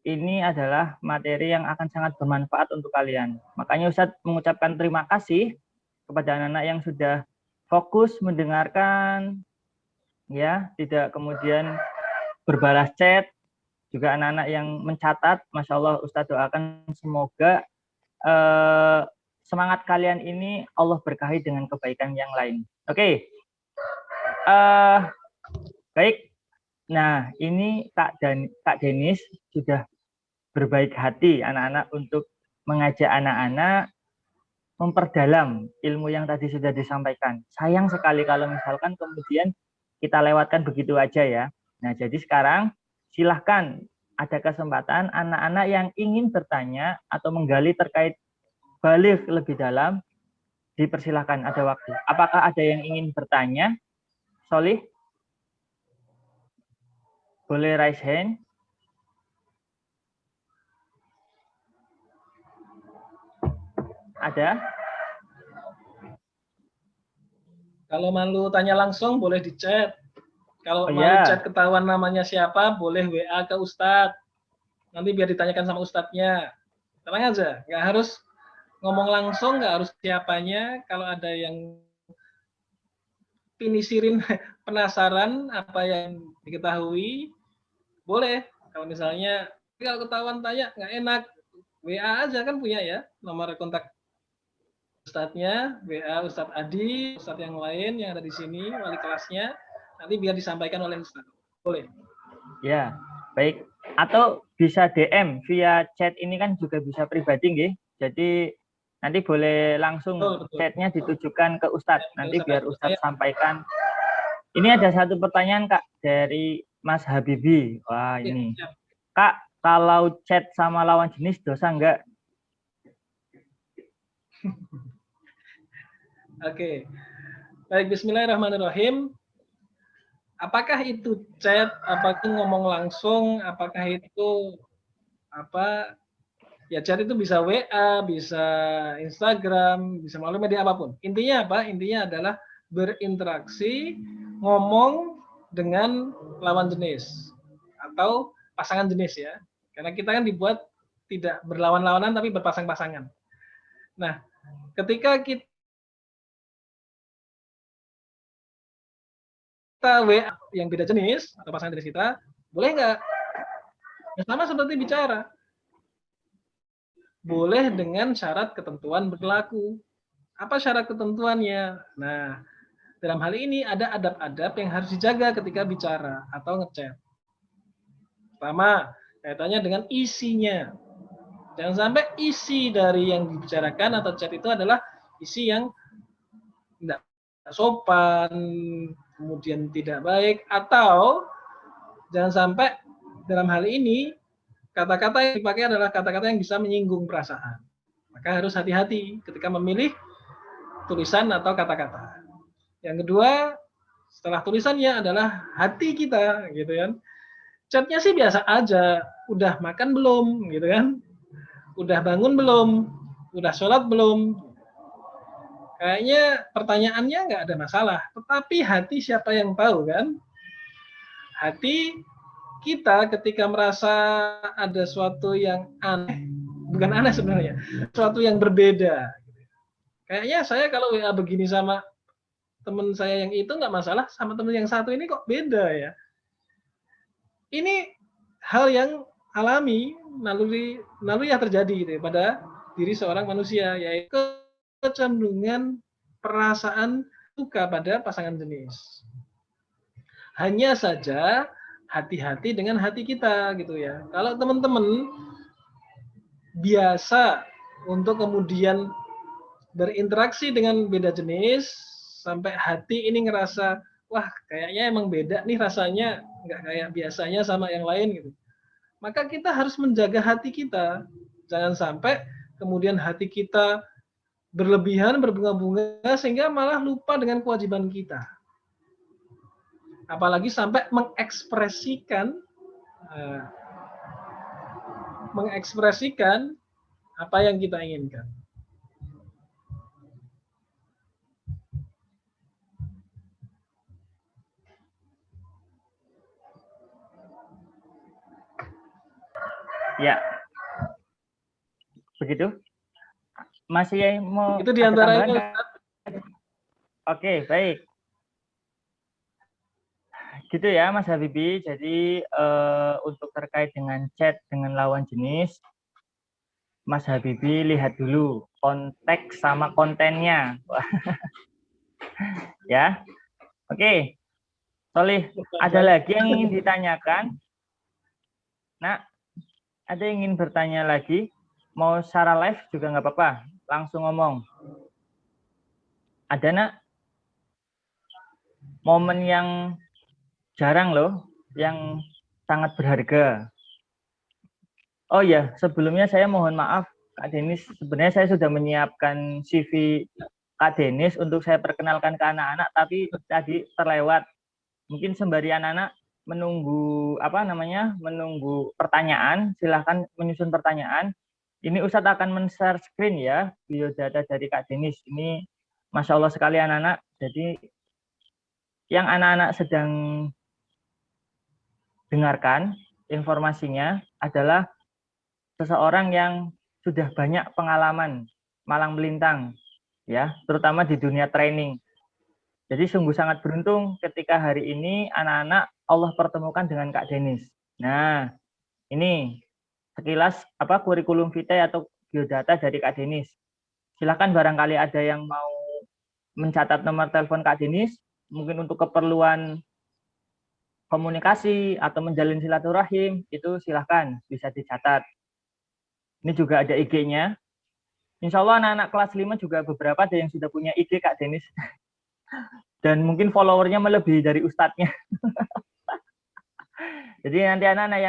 ini adalah materi yang akan sangat bermanfaat untuk kalian. Makanya Ustaz mengucapkan terima kasih kepada anak-anak yang sudah fokus mendengarkan, ya, tidak kemudian berbalas chat, juga anak-anak yang mencatat. Masya Allah, Ustaz doakan semoga semangat kalian ini Allah berkahi dengan kebaikan yang lain. Oke. Baik. Nah, ini Kak Denis sudah berbaik hati anak-anak untuk mengajak anak-anak memperdalam ilmu yang tadi sudah disampaikan. Sayang sekali kalau misalkan kemudian kita lewatkan begitu aja ya. Nah, jadi sekarang silahkan ada kesempatan anak-anak yang ingin bertanya atau menggali terkait balik lebih dalam, dipersilahkan, ada waktu. Apakah ada yang ingin bertanya? Solih? Boleh raise hand? Ada? Kalau malu tanya langsung boleh di chat. Kalau malu chat ketahuan namanya siapa, boleh WA ke Ustadz. Nanti biar ditanyakan sama Ustadznya. Tenang aja, nggak harus ngomong langsung, nggak harus siapanya. Kalau ada yang pinisirin penasaran apa yang diketahui, boleh. Kalau misalnya kalau ketahuan tanya nggak enak, WA aja kan punya ya nomor kontak Ustadznya, WA Ustadz Adi, Ustadz yang lain yang ada di sini, wali kelasnya, nanti biar disampaikan oleh Ustadz. Boleh. Ya, baik. Atau bisa DM via chat, ini kan juga bisa pribadi nggih. Jadi nanti boleh langsung chatnya ditujukan ke Ustadz. Nanti biar Ustadz sampaikan. Ini ada satu pertanyaan Kak dari Mas Habibi. Wah, ini. Kak, kalau chat sama lawan jenis dosa enggak? Oke. Baik, bismillahirrahmanirrahim. Apakah itu chat, apakah itu ngomong langsung, apakah itu apa? Ya chat itu bisa WA, bisa Instagram, bisa melalui media apapun. Intinya apa? Intinya adalah berinteraksi, ngomong dengan lawan jenis atau pasangan jenis ya. Karena kita kan dibuat tidak berlawan-lawanan tapi berpasang-pasangan. Nah, ketika kita WA yang beda jenis atau pasangan jenis kita, boleh nggak? Ya, sama seperti bicara. Boleh dengan syarat ketentuan berlaku. Apa syarat ketentuannya? Nah, dalam hal ini ada adab-adab yang harus dijaga ketika bicara atau ngechat. Pertama, kaitannya dengan isinya. Jangan sampai isi dari yang dibicarakan atau chat itu adalah isi yang tidak sopan, kemudian tidak baik, atau jangan sampai dalam hal ini kata-kata yang dipakai adalah kata-kata yang bisa menyinggung perasaan. Maka harus hati-hati ketika memilih tulisan atau kata-kata. Yang kedua, setelah tulisannya adalah hati kita, gitu kan. Chatnya sih biasa aja, udah makan belum, gitu kan. Udah bangun belum, udah sholat belum. Kayaknya pertanyaannya nggak ada masalah, tetapi hati siapa yang tahu kan? Hati kita ketika merasa ada sesuatu yang aneh, bukan aneh sebenarnya, sesuatu yang berbeda. Kayaknya saya kalau WA begini sama teman saya yang itu nggak masalah, sama teman yang satu ini kok beda ya. Ini hal yang alami, naluri yang terjadi gitu ya, pada diri seorang manusia, yaitu kecenderungan perasaan suka pada pasangan jenis. Hanya saja hati-hati dengan hati kita gitu ya. Kalau teman-teman biasa untuk kemudian berinteraksi dengan beda jenis sampai hati ini ngerasa wah kayaknya emang beda nih rasanya, nggak kayak biasanya sama yang lain gitu. Maka kita harus menjaga hati kita. Jangan sampai kemudian hati kita berlebihan, berbunga-bunga sehingga malah lupa dengan kewajiban kita. apalagi sampai mengekspresikan apa yang kita inginkan. Ya, begitu. Masih mau Itu ada diantara tambahan? itu. Oke, baik. Gitu ya, Mas Habibi. Jadi untuk terkait dengan chat dengan lawan jenis, Mas Habibi lihat dulu konteks sama kontennya. Ya, oke. Solih, ada lagi yang ingin ditanyakan? Nah, ada yang ingin bertanya lagi? Mau secara live juga nggak apa-apa, langsung ngomong. Ada nak? Momen yang jarang loh, yang sangat berharga. Oh ya, sebelumnya saya mohon maaf, Kak Denis. Sebenarnya saya sudah menyiapkan CV Kak Denis untuk saya perkenalkan ke anak-anak, tapi tadi terlewat. Mungkin sembari anak-anak menunggu menunggu pertanyaan, silahkan menyusun pertanyaan. Ini Ustadz akan men-share screen ya, biodata dari Kak Denis. Ini Masya Allah sekali anak-anak. Jadi yang anak-anak sedang dengarkan informasinya adalah seseorang yang sudah banyak pengalaman malang melintang, ya, terutama di dunia training. Jadi sungguh sangat beruntung ketika hari ini anak-anak Allah pertemukan dengan Kak Denis. Nah, ini sekilas kurikulum vitae atau biodata dari Kak Denis. Silakan barangkali ada yang mau mencatat nomor telepon Kak Denis, mungkin untuk keperluan komunikasi atau menjalin silaturahim, itu silahkan bisa dicatat. Ini juga ada IG-nya. Insya Allah anak-anak kelas 5 juga beberapa ada yang sudah punya IG Kak Denis. Dan mungkin followernya melebihi dari ustadznya. Jadi nanti anak-anak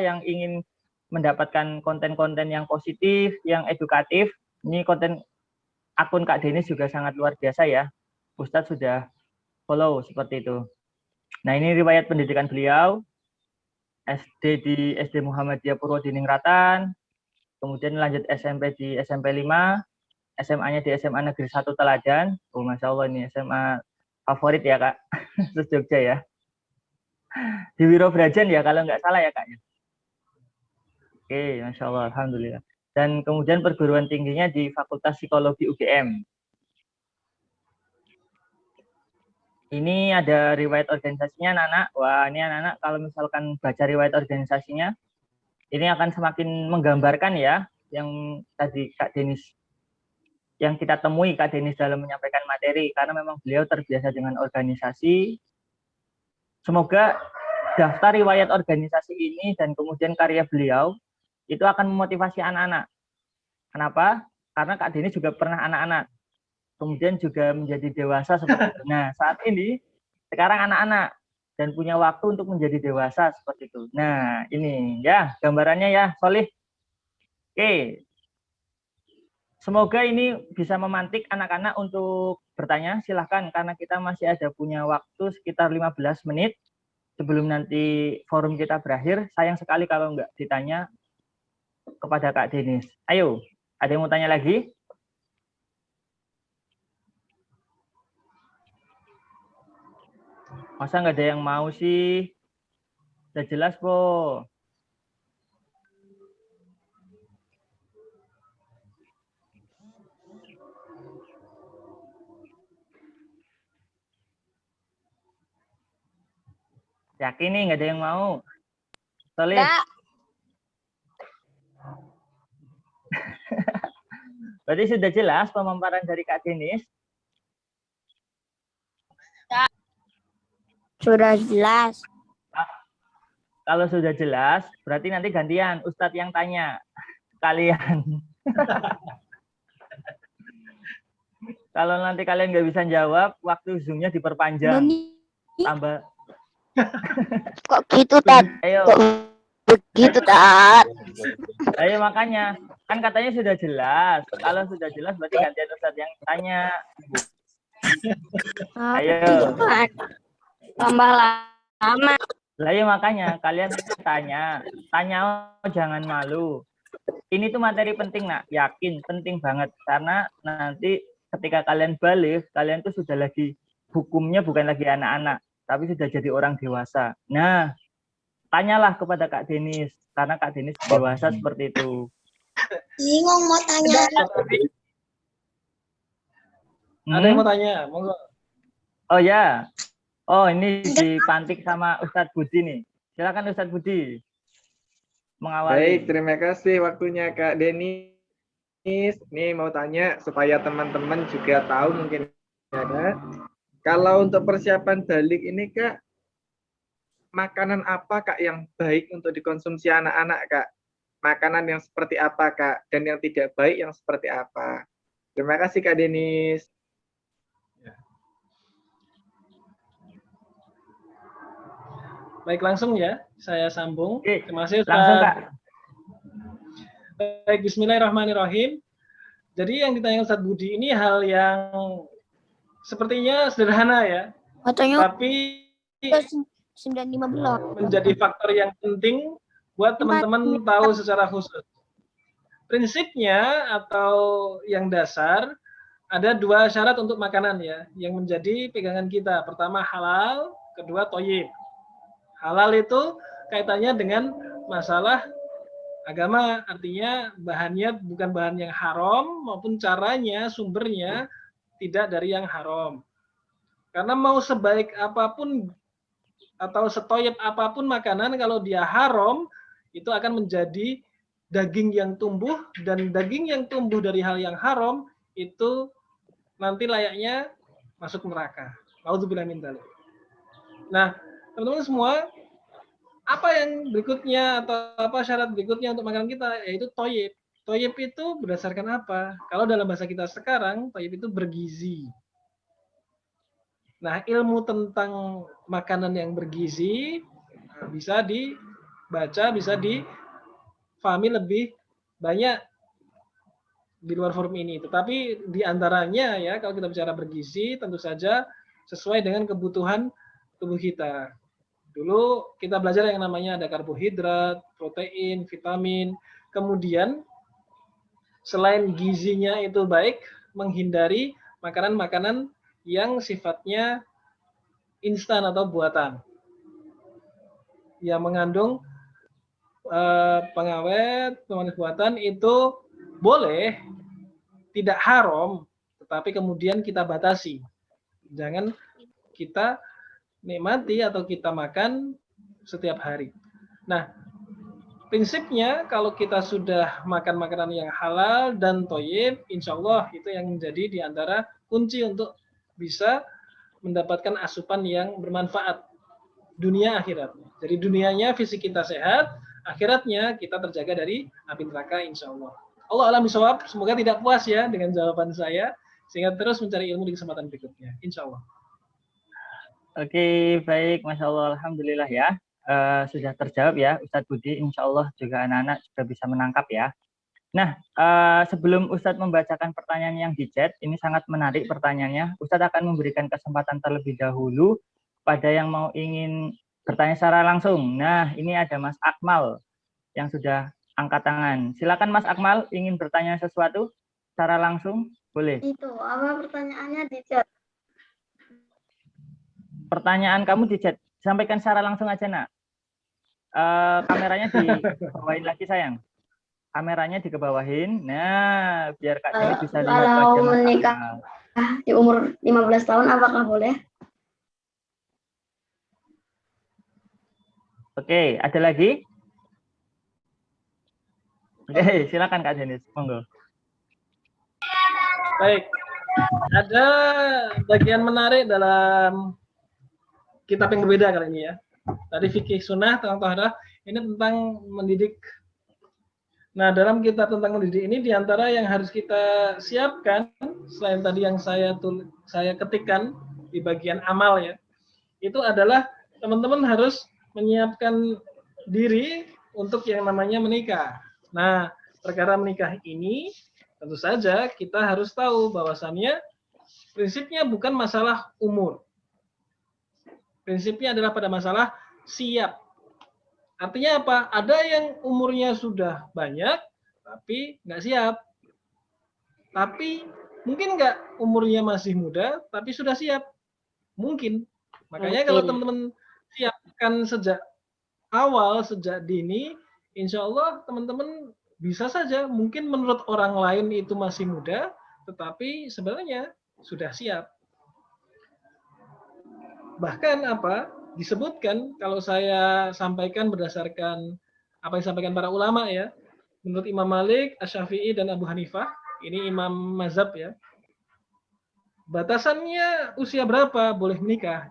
yang ingin mendapatkan konten-konten yang positif, yang edukatif, ini konten akun Kak Denis juga sangat luar biasa ya. Ustadz sudah follow seperti itu. Nah, ini riwayat pendidikan beliau. SD di SD Muhammadiyah Purwodiningrat, kemudian lanjut SMP di SMP 5, SMA-nya di SMA Negeri 1 Teladan. Oh, Masya Allah, ini SMA favorit ya, Kak. Terus Jogja ya. Di Wiro Brajan ya, kalau nggak salah ya, Kak. Oke, Masya Allah, Alhamdulillah. Dan kemudian perguruan tingginya di Fakultas Psikologi UGM. Ini ada riwayat organisasinya, anak-anak. Wah, ini anak-anak kalau misalkan baca riwayat organisasinya, ini akan semakin menggambarkan ya, yang tadi Kak Denis, yang kita temui Kak Denis dalam menyampaikan materi, karena memang beliau terbiasa dengan organisasi. Semoga daftar riwayat organisasi ini dan kemudian karya beliau, itu akan memotivasi anak-anak. Kenapa? Karena Kak Denis juga pernah anak-anak. Kemudian juga menjadi dewasa seperti itu. Nah, saat ini sekarang anak-anak dan punya waktu untuk menjadi dewasa seperti itu. Nah, ini ya gambarannya ya, Solih. Oke. Semoga ini bisa memantik anak-anak untuk bertanya. Silahkan, karena kita masih ada punya waktu sekitar 15 menit sebelum nanti forum kita berakhir. Sayang sekali kalau nggak ditanya kepada Kak Denis. Ayo, ada yang mau tanya lagi? Masa nggak ada yang mau sih? Udah jelas, Po. Yakin nih nggak ada yang mau? Solih. Berarti sudah jelas pemaparan dari Kak Denis? Sudah jelas. Kalau sudah jelas, berarti nanti gantian Ustadz yang tanya kalian. Kalau nanti kalian nggak bisa jawab, waktu Zoom-nya diperpanjang. Tambah. Kok gitu, Tat? Ayo. Kok begitu, Tat? Ayo makanya, kan katanya sudah jelas. Kalau sudah jelas, berarti gantian Ustadz yang tanya. Ayo. Tambah lama. Lah ya makanya kalian tanya jangan malu. Ini tuh materi penting nak, yakin penting banget karena nanti ketika kalian balik, kalian tuh sudah lagi hukumnya bukan lagi anak-anak, tapi sudah jadi orang dewasa. Nah, tanyalah kepada Kak Denis karena Kak Denis dewasa seperti itu. Bingung mau tanya. Ada yang mau tanya? Monggo. Oh ya. Oh, ini dipantik sama Ustadz Budi nih. Silakan Ustadz Budi. Mengawali. Baik, terima kasih waktunya Kak Denis. Nih mau tanya supaya teman-teman juga tahu mungkin ada. Kalau untuk persiapan balik ini Kak, makanan apa Kak yang baik untuk dikonsumsi anak-anak Kak? Makanan yang seperti apa Kak? Dan yang tidak baik yang seperti apa? Terima kasih Kak Denis. Baik, langsung ya, saya sambung. Oke, Terima kasih Ustaz. langsung Kak. Baik, bismillahirrahmanirrahim. Jadi yang ditanyakan Ustadz Budi ini hal yang sepertinya sederhana ya, Fotonya tapi 915. menjadi faktor yang penting buat teman-teman tahu secara khusus. Prinsipnya atau yang dasar, ada 2 syarat untuk makanan ya, yang menjadi pegangan kita. Pertama halal, kedua thayyib. Halal itu kaitannya dengan masalah agama, artinya bahannya bukan bahan yang haram maupun caranya, sumbernya tidak dari yang haram. Karena mau sebaik apapun atau setoyib apapun makanan, kalau dia haram, itu akan menjadi daging yang tumbuh, dan daging yang tumbuh dari hal yang haram, itu nanti layaknya masuk neraka. Nauzubillah min dzalik. Nah, teman-teman semua, apa yang berikutnya atau apa syarat berikutnya untuk makanan kita, yaitu thayyib. Thayyib itu berdasarkan apa? Kalau dalam bahasa kita sekarang, thayyib itu bergizi. Nah, ilmu tentang makanan yang bergizi bisa dibaca, bisa difahami lebih banyak di luar forum ini. Tetapi di antaranya ya, kalau kita bicara bergizi, tentu saja sesuai dengan kebutuhan tubuh kita. Dulu kita belajar yang namanya ada karbohidrat, protein, vitamin. Kemudian selain gizinya itu baik, menghindari makanan-makanan yang sifatnya instan atau buatan. Yang mengandung pengawet, pemanis buatan itu boleh, tidak haram, tetapi kemudian kita batasi. Jangan kita nikmati atau kita makan setiap hari. Nah, prinsipnya kalau kita sudah makan makanan yang halal dan thayyib, insya Allah itu yang menjadi di antara kunci untuk bisa mendapatkan asupan yang bermanfaat dunia akhirat. Jadi dunianya fisik kita sehat, akhiratnya kita terjaga dari api neraka insya Allah. Allah alam bisawab, semoga tidak puas ya dengan jawaban saya, sehingga terus mencari ilmu di kesempatan berikutnya, insya Allah. Oke, baik, Masya Allah, Alhamdulillah ya. Sudah terjawab ya, Ustadz Budi, insya Allah juga anak-anak juga bisa menangkap ya. Nah, sebelum Ustadz membacakan pertanyaan yang di chat, ini sangat menarik pertanyaannya. Ustadz akan memberikan kesempatan terlebih dahulu pada yang mau ingin bertanya secara langsung. Nah, ini ada Mas Akmal yang sudah angkat tangan. Silakan Mas Akmal, ingin bertanya sesuatu secara langsung? Boleh. Itu, apa pertanyaannya di chat? Pertanyaan kamu di chat, sampaikan secara langsung aja nak. Kameranya dibawain lagi sayang. Kameranya dikebawahin. Nah, biar Kak Denis bisa lihat wajah Kalau Mas menikah Akmal. di umur 15 tahun apakah boleh? Oke, ada lagi? Oke, silakan Kak Denis, monggo. Baik, ada bagian menarik dalam kitab yang berbeda kali ini ya. Tadi fikih sunnah tentang taharah, ini tentang mendidik. Nah, dalam kitab tentang mendidik ini diantara yang harus kita siapkan selain tadi yang saya ketikkan di bagian amal ya, itu adalah teman-teman harus menyiapkan diri untuk yang namanya menikah. Nah, perkara menikah ini tentu saja kita harus tahu bahwasannya prinsipnya bukan masalah umur. Prinsipnya adalah pada masalah siap. Artinya apa? Ada yang umurnya sudah banyak, tapi nggak siap. Tapi mungkin nggak umurnya masih muda, tapi sudah siap. Mungkin. Makanya kalau teman-teman siapkan sejak awal, sejak dini, insya Allah teman-teman bisa saja. Mungkin menurut orang lain itu masih muda, tetapi sebenarnya sudah siap. Bahkan apa? Disebutkan, kalau saya sampaikan berdasarkan apa yang disampaikan para ulama ya, menurut Imam Malik, Asy-Syafi'i, dan Abu Hanifah, ini imam mazhab ya, batasannya usia berapa boleh menikah?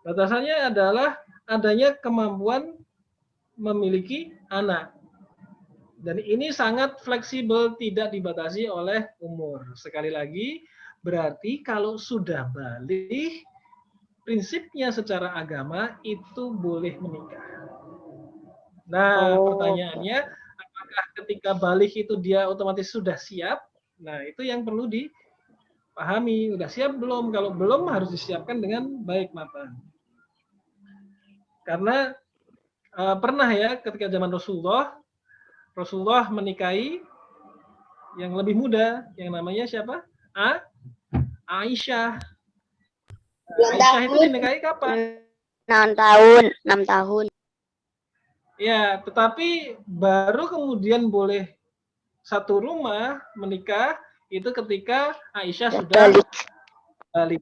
Batasannya adalah adanya kemampuan memiliki anak. Dan ini sangat fleksibel, tidak dibatasi oleh umur. Sekali lagi, berarti kalau sudah balik, prinsipnya secara agama itu boleh menikah. Nah, pertanyaannya, apakah ketika balik itu dia otomatis sudah siap? Nah, itu yang perlu dipahami. Udah siap belum? Kalau belum, harus disiapkan dengan baik matang. Karena pernah ya ketika zaman Rasulullah menikahi yang lebih muda, yang namanya siapa? Aisyah. Aisyah itu dinikahi kapan? 6 tahun, 6 tahun. Ya, tetapi baru kemudian boleh satu rumah menikah itu ketika Aisyah sudah balik.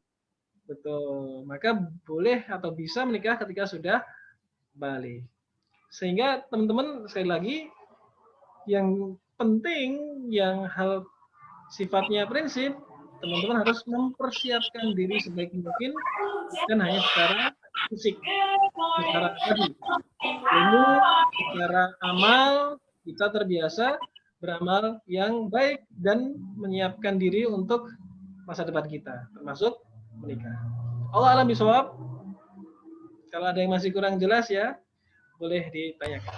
Betul. Maka boleh atau bisa menikah ketika sudah balik. Sehingga teman-teman sekali lagi yang penting, yang hal sifatnya prinsip, teman-teman harus mempersiapkan diri sebaik mungkin, dan hanya secara fisik, secara tadi, ilmu, secara amal, kita terbiasa beramal yang baik dan menyiapkan diri untuk masa depan kita, termasuk menikah. Allah alam bisawab. Kalau ada yang masih kurang jelas ya, boleh ditanyakan.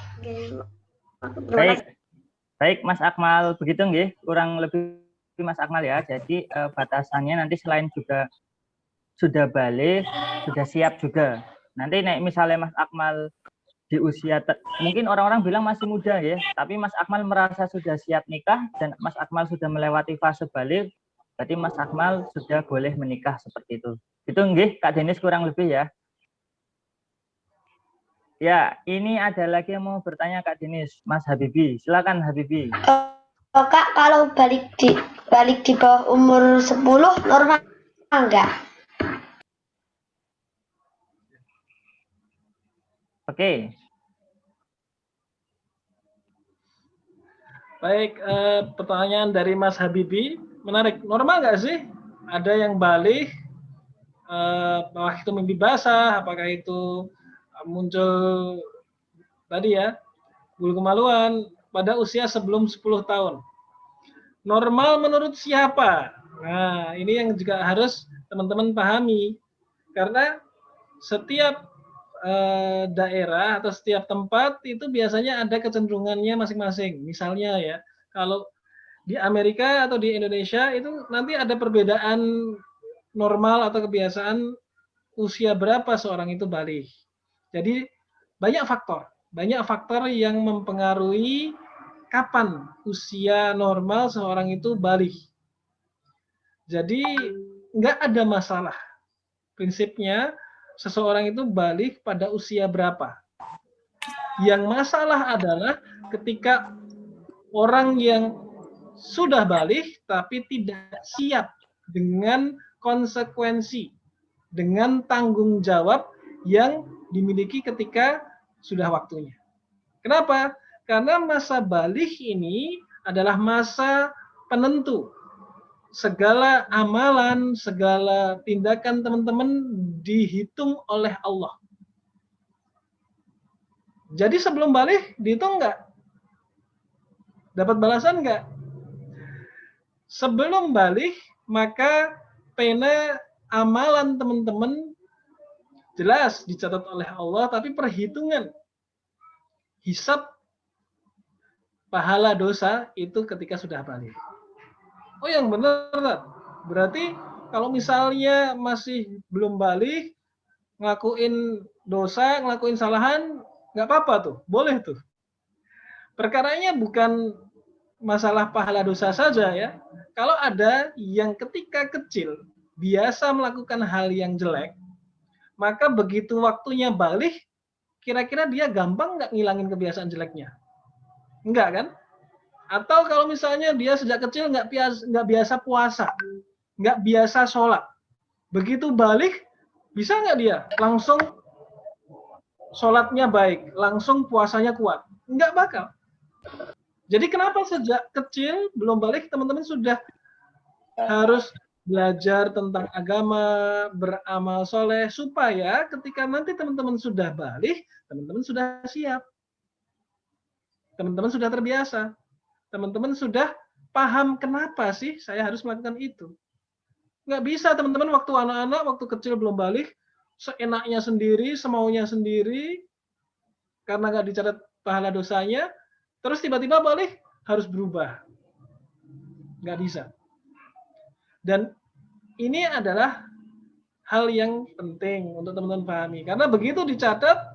Baik Mas Akmal, begitu nggih, kurang lebih Mas Akmal ya. Jadi batasannya nanti selain juga sudah balik, sudah siap juga. Nanti misalnya Mas Akmal di usia mungkin orang-orang bilang masih muda ya, tapi Mas Akmal merasa sudah siap nikah dan Mas Akmal sudah melewati fase balik, berarti Mas Akmal sudah boleh menikah seperti itu. Itu nggih Kak Denis kurang lebih ya. Ya, ini ada lagi yang mau bertanya Kak Denis, Mas Habibi. Silakan Habibi. Kak, kalau balik di bawah umur 10 normal enggak? Oke. Baik, pertanyaan dari Mas Habibi menarik. Normal nggak sih ada yang balik, apakah itu mimpi basah, apakah itu muncul tadi ya bulu kemaluan pada usia sebelum 10 tahun? Normal menurut siapa? Nah, ini yang juga harus teman-teman pahami, karena setiap daerah atau setiap tempat itu biasanya ada kecenderungannya masing-masing. Misalnya ya, kalau di Amerika atau di Indonesia itu nanti ada perbedaan normal atau kebiasaan usia berapa seorang itu balik. Jadi banyak faktor yang mempengaruhi kapan usia normal seorang itu balik. Jadi nggak ada masalah. Prinsipnya seseorang itu balik pada usia berapa. Yang masalah adalah ketika orang yang sudah balik tapi tidak siap dengan konsekuensi, dengan tanggung jawab yang dimiliki ketika sudah waktunya. Kenapa? Karena masa balik ini adalah masa penentu. Segala amalan, segala tindakan teman-teman dihitung oleh Allah. Jadi sebelum balik dihitung nggak? Dapat balasan nggak? Sebelum balik, maka pena amalan teman-teman jelas dicatat oleh Allah, tapi perhitungan hisab pahala dosa itu ketika sudah balik. Oh yang benar, berarti kalau misalnya masih belum balik, ngelakuin dosa, ngelakuin kesalahan, nggak apa-apa tuh, boleh tuh. Perkaranya bukan masalah pahala dosa saja ya. Kalau ada yang ketika kecil biasa melakukan hal yang jelek, maka begitu waktunya balik, kira-kira dia gampang nggak ngilangin kebiasaan jeleknya? Enggak kan? Atau kalau misalnya dia sejak kecil nggak biasa puasa, nggak biasa sholat, begitu balik, bisa nggak dia langsung sholatnya baik, langsung puasanya kuat? Nggak bakal. Jadi kenapa sejak kecil belum balik teman-teman sudah harus belajar tentang agama, beramal soleh, supaya ketika nanti teman-teman sudah balik, teman-teman sudah siap. Teman-teman sudah terbiasa. Teman-teman sudah paham kenapa sih saya harus melakukan itu. Nggak bisa teman-teman waktu anak-anak, waktu kecil belum balik, seenaknya sendiri, semaunya sendiri, karena nggak dicatat pahala dosanya, terus tiba-tiba balik, harus berubah. Nggak bisa. Dan ini adalah hal yang penting untuk teman-teman pahami. Karena begitu dicatat,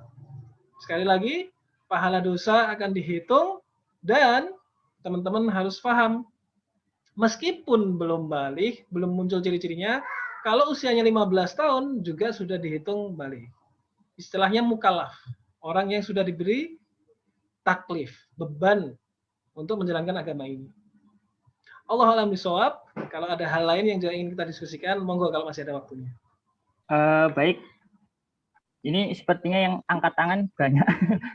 sekali lagi, pahala dosa akan dihitung, dan teman-teman harus paham, meskipun belum balik, belum muncul ciri-cirinya, kalau usianya 15 tahun juga sudah dihitung balik. Istilahnya mukallaf, orang yang sudah diberi taklif, beban untuk menjalankan agama ini. Allah a'lam bishawab. Kalau ada hal lain yang ingin kita diskusikan, monggo kalau masih ada waktunya. Baik, ini sepertinya yang angkat tangan banyak,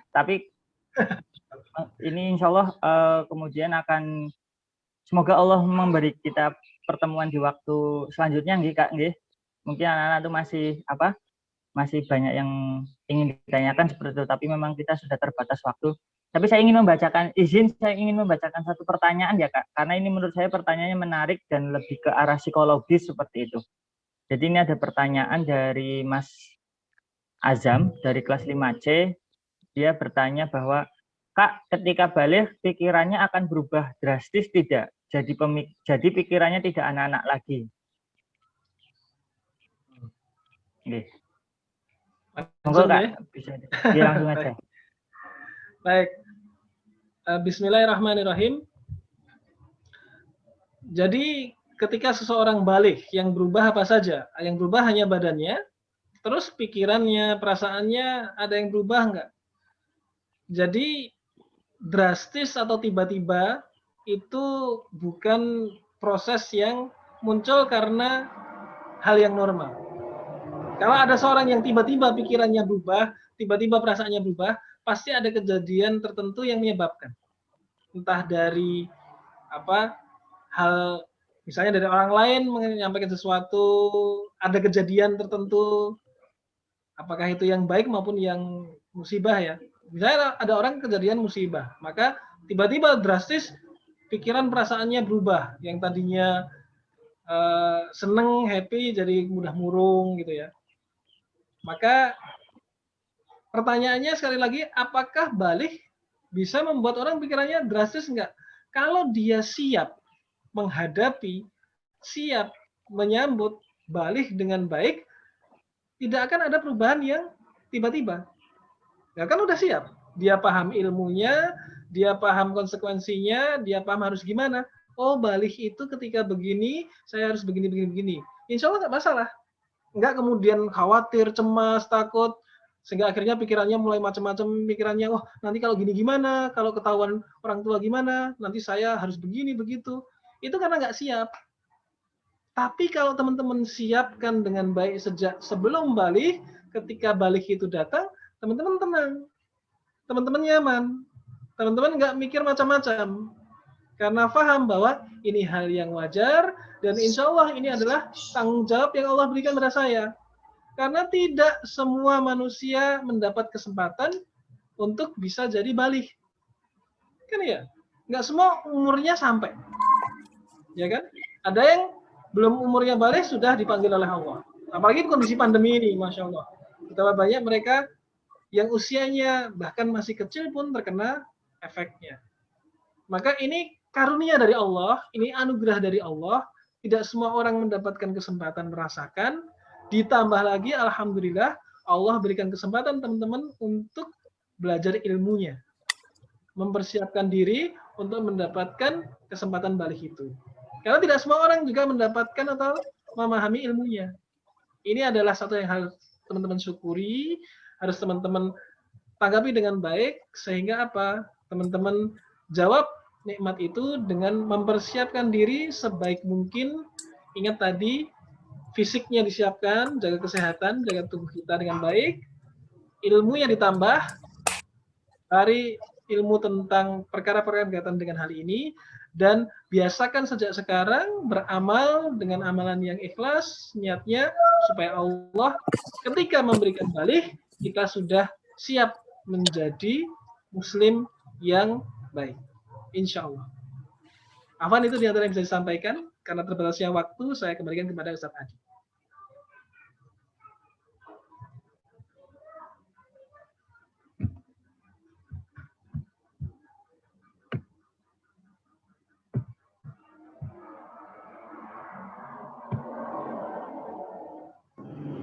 tapi ini insya Allah kemudian akan, semoga Allah memberi kita pertemuan di waktu selanjutnya, nggih Kak, nggih. Mungkin anak-anak itu masih banyak yang ingin ditanyakan seperti itu, tapi memang kita sudah terbatas waktu. Tapi saya ingin membacakan satu pertanyaan ya Kak, karena ini menurut saya pertanyaannya menarik dan lebih ke arah psikologis seperti itu. Jadi ini ada pertanyaan dari Mas Azam dari kelas 5C. Dia bertanya bahwa, Kak, ketika balik pikirannya akan berubah drastis tidak? Jadi pikirannya tidak anak-anak lagi. Oke. Monggo Kak, bisa langsung aja. Baik. Bismillahirrahmanirrahim. Jadi ketika seseorang balik, yang berubah apa saja? Yang berubah hanya badannya, terus pikirannya, perasaannya ada yang berubah enggak? Jadi drastis atau tiba-tiba itu bukan proses yang muncul karena hal yang normal. Kalau ada seorang yang tiba-tiba pikirannya berubah, tiba-tiba perasaannya berubah, pasti ada kejadian tertentu yang menyebabkan. Entah dari hal, misalnya dari orang lain menyampaikan sesuatu, ada kejadian tertentu, apakah itu yang baik maupun yang musibah ya. Misalnya ada orang kejadian musibah, maka tiba-tiba drastis pikiran perasaannya berubah, yang tadinya seneng, happy, jadi mudah murung gitu ya. Maka pertanyaannya sekali lagi, apakah balik bisa membuat orang pikirannya drastis enggak? Kalau dia siap menghadapi, siap menyambut balik dengan baik, tidak akan ada perubahan yang tiba-tiba. Ya kan udah siap. Dia paham ilmunya, dia paham konsekuensinya, dia paham harus gimana. Oh, balik itu ketika begini, saya harus begini. Insya Allah nggak masalah. Nggak kemudian khawatir, cemas, takut, sehingga akhirnya pikirannya mulai macam-macam, pikirannya, wah nanti kalau gini gimana, kalau ketahuan orang tua gimana, nanti saya harus begini, begitu. Itu karena nggak siap. Tapi kalau teman-teman siapkan dengan baik sejak sebelum balik, ketika balik itu datang, teman-teman tenang, teman-teman nyaman, teman-teman nggak mikir macam-macam. Karena paham bahwa ini hal yang wajar, dan insya Allah ini adalah tanggung jawab yang Allah berikan kepada saya. Karena tidak semua manusia mendapat kesempatan untuk bisa jadi balik. Kan ya? Nggak semua umurnya sampai. Ya kan? Ada yang belum umurnya balik sudah dipanggil oleh Allah. Apalagi di kondisi pandemi ini, Masya Allah. Betapa banyak mereka yang usianya bahkan masih kecil pun terkena efeknya. Maka ini karunia dari Allah, ini anugerah dari Allah. Tidak semua orang mendapatkan kesempatan merasakan. Ditambah lagi, alhamdulillah, Allah berikan kesempatan teman-teman untuk belajar ilmunya, mempersiapkan diri untuk mendapatkan kesempatan balik itu. Karena tidak semua orang juga mendapatkan atau memahami ilmunya. Ini adalah satu yang harus teman-teman syukuri, harus teman-teman tanggapi dengan baik, sehingga apa? Teman-teman jawab nikmat itu dengan mempersiapkan diri sebaik mungkin. Ingat tadi, fisiknya disiapkan, jaga kesehatan, jaga tubuh kita dengan baik, ilmunya ditambah, cari ilmu tentang perkara-perkara yang berkaitan dengan hal ini, dan biasakan sejak sekarang beramal dengan amalan yang ikhlas, niatnya supaya Allah ketika memberikan balik, kita sudah siap menjadi muslim yang baik. Insya Allah. Afwan, itu di antara yang bisa disampaikan. Karena terbatasnya waktu, saya kembalikan kepada Ustaz Adi.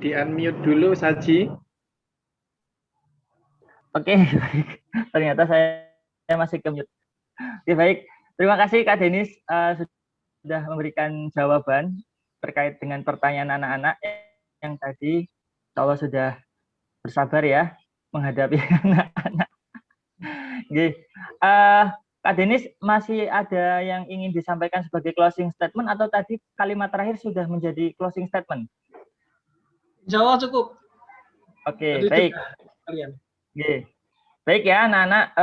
Di unmute dulu, Saji. Oke, baik. Ternyata saya masih ke mute. Oke, baik. Terima kasih Kak Denis sudah memberikan jawaban terkait dengan pertanyaan anak-anak yang tadi. Insya sudah bersabar ya menghadapi anak-anak. Oke. Kak Denis, masih ada yang ingin disampaikan sebagai closing statement atau tadi kalimat terakhir sudah menjadi closing statement? Insya Allah cukup. Oke, baik. Kalian. Oke. Baik ya anak-anak,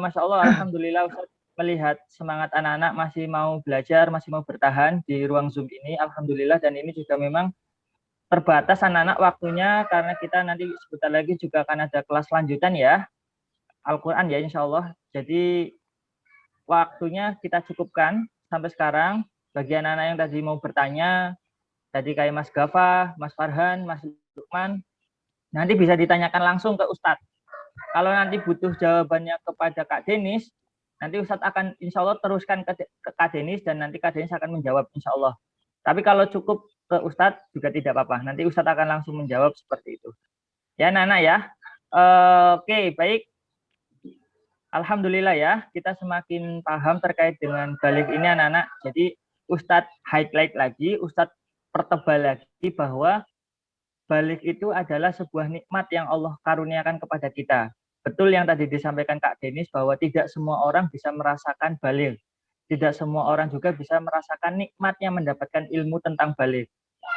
Masya Allah, Alhamdulillah Ustaz melihat semangat anak-anak masih mau belajar, masih mau bertahan di ruang Zoom ini, Alhamdulillah, dan ini juga memang terbatas anak-anak waktunya karena kita nanti sebentar lagi juga akan ada kelas lanjutan ya, Al-Quran ya Insya Allah. Jadi waktunya kita cukupkan sampai sekarang. Bagi anak-anak yang tadi mau bertanya, tadi kayak Mas Gafa, Mas Farhan, Mas Lukman, nanti bisa ditanyakan langsung ke Ustadz. Kalau nanti butuh jawabannya kepada Kak Denis, nanti Ustadz akan insya Allah teruskan ke Kak Denis dan nanti Kak Denis akan menjawab insya Allah. Tapi kalau cukup ke Ustadz juga tidak apa-apa. Nanti Ustadz akan langsung menjawab seperti itu. Ya anak-anak ya. Oke, baik. Alhamdulillah ya, kita semakin paham terkait dengan balik ini anak-anak. Jadi Ustadz highlight lagi, Ustadz pertebal lagi bahwa balik itu adalah sebuah nikmat yang Allah karuniakan kepada kita. Betul yang tadi disampaikan Kak Denis bahwa tidak semua orang bisa merasakan balik. Tidak semua orang juga bisa merasakan nikmatnya mendapatkan ilmu tentang balik.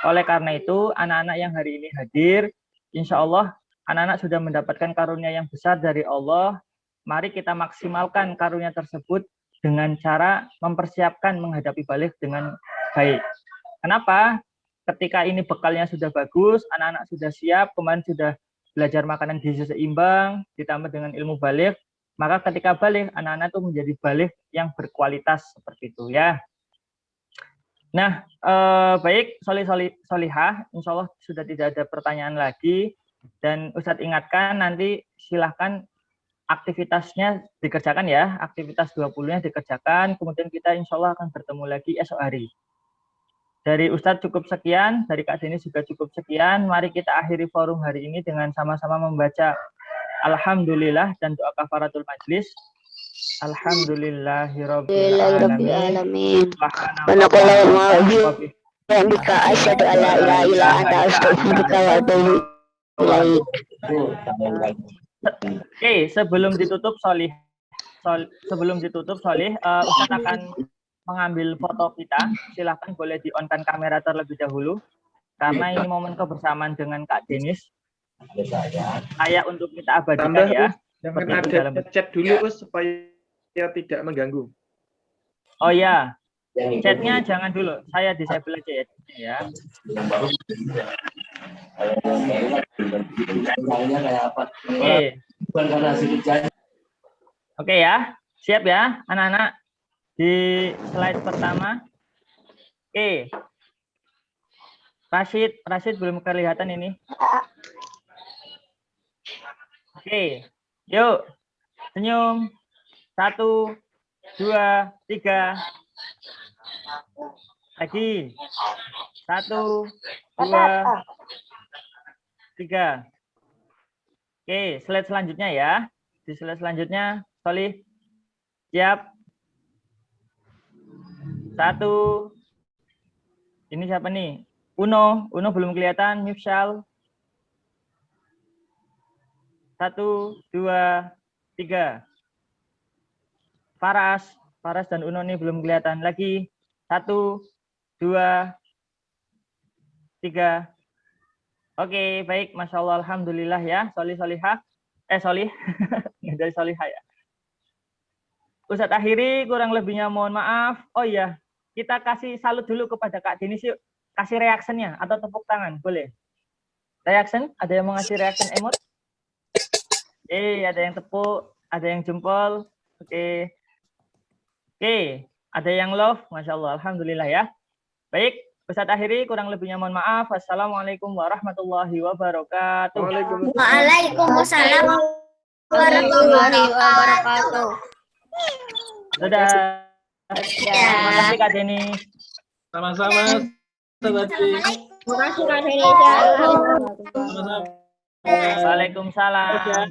Oleh karena itu, anak-anak yang hari ini hadir, insya Allah anak-anak sudah mendapatkan karunia yang besar dari Allah. Mari kita maksimalkan karunia tersebut dengan cara mempersiapkan menghadapi balik dengan baik. Kenapa? Ketika ini bekalnya sudah bagus, anak-anak sudah siap, kemarin sudah belajar makanan gizi seimbang, ditambah dengan ilmu balik, maka ketika balik, anak-anak itu menjadi balik yang berkualitas seperti itu ya. Nah, baik, solihah, insya Allah sudah tidak ada pertanyaan lagi, dan Ustadz ingatkan nanti silahkan aktivitasnya dikerjakan ya, aktivitas 20-nya dikerjakan, kemudian kita insya Allah akan bertemu lagi esok hari. Dari Ustadz cukup sekian, dari Kak Denis juga cukup sekian. Mari kita akhiri forum hari ini dengan sama-sama membaca Alhamdulillah dan doa kafaratul majlis. Alhamdulillahirabbil alamin. Oke, sebelum ditutup Solih, Ustadz akan mengambil foto kita, silahkan boleh di-on-kan kamera terlebih dahulu, karena ini momen kebersamaan dengan Kak Denis. Layak untuk kita abadikan ya. Jangan ada chat dulu supaya tidak mengganggu. Oh ya, chatnya jangan dulu, saya disable aja ya. Oke ya, siap ya anak-anak. Di slide pertama, oke. Rashid belum kelihatan ini. Oke, yuk, senyum. 1, 2, 3. Lagi. 1, 2, 3. Oke, slide selanjutnya ya. Di slide selanjutnya, Solih. Siap. 1. Ini siapa nih? Uno belum kelihatan. Mifsyal. 1, 2, 3. Faras dan Uno nih belum kelihatan lagi. 1, 2, 3. Oke, baik. Masya Allah, alhamdulillah ya. Solih. Nggak dari Solihah ya. Ustadz akhiri, kurang lebihnya mohon maaf. Oh iya, kita kasih salut dulu kepada Kak Denis yuk. Kasih reaksinya atau tepuk tangan, boleh? Reaction? Ada yang mau ngasih reaction emot? Ada yang tepuk, ada yang jempol. Oke, ada yang love. Masya Allah, alhamdulillah ya. Baik, Ustadz akhiri, kurang lebihnya mohon maaf. Wassalamualaikum warahmatullahi wabarakatuh. Waalaikumsalam warahmatullahi wabarakatuh. Dadah. Terima kasih Kak Denis. Sama-sama. Ustadz Adi. Terima kasih Kak Denis. Sama-sama. Waalaikumsalam. Ya.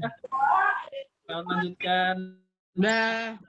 Selamat lanjutkan. Nah.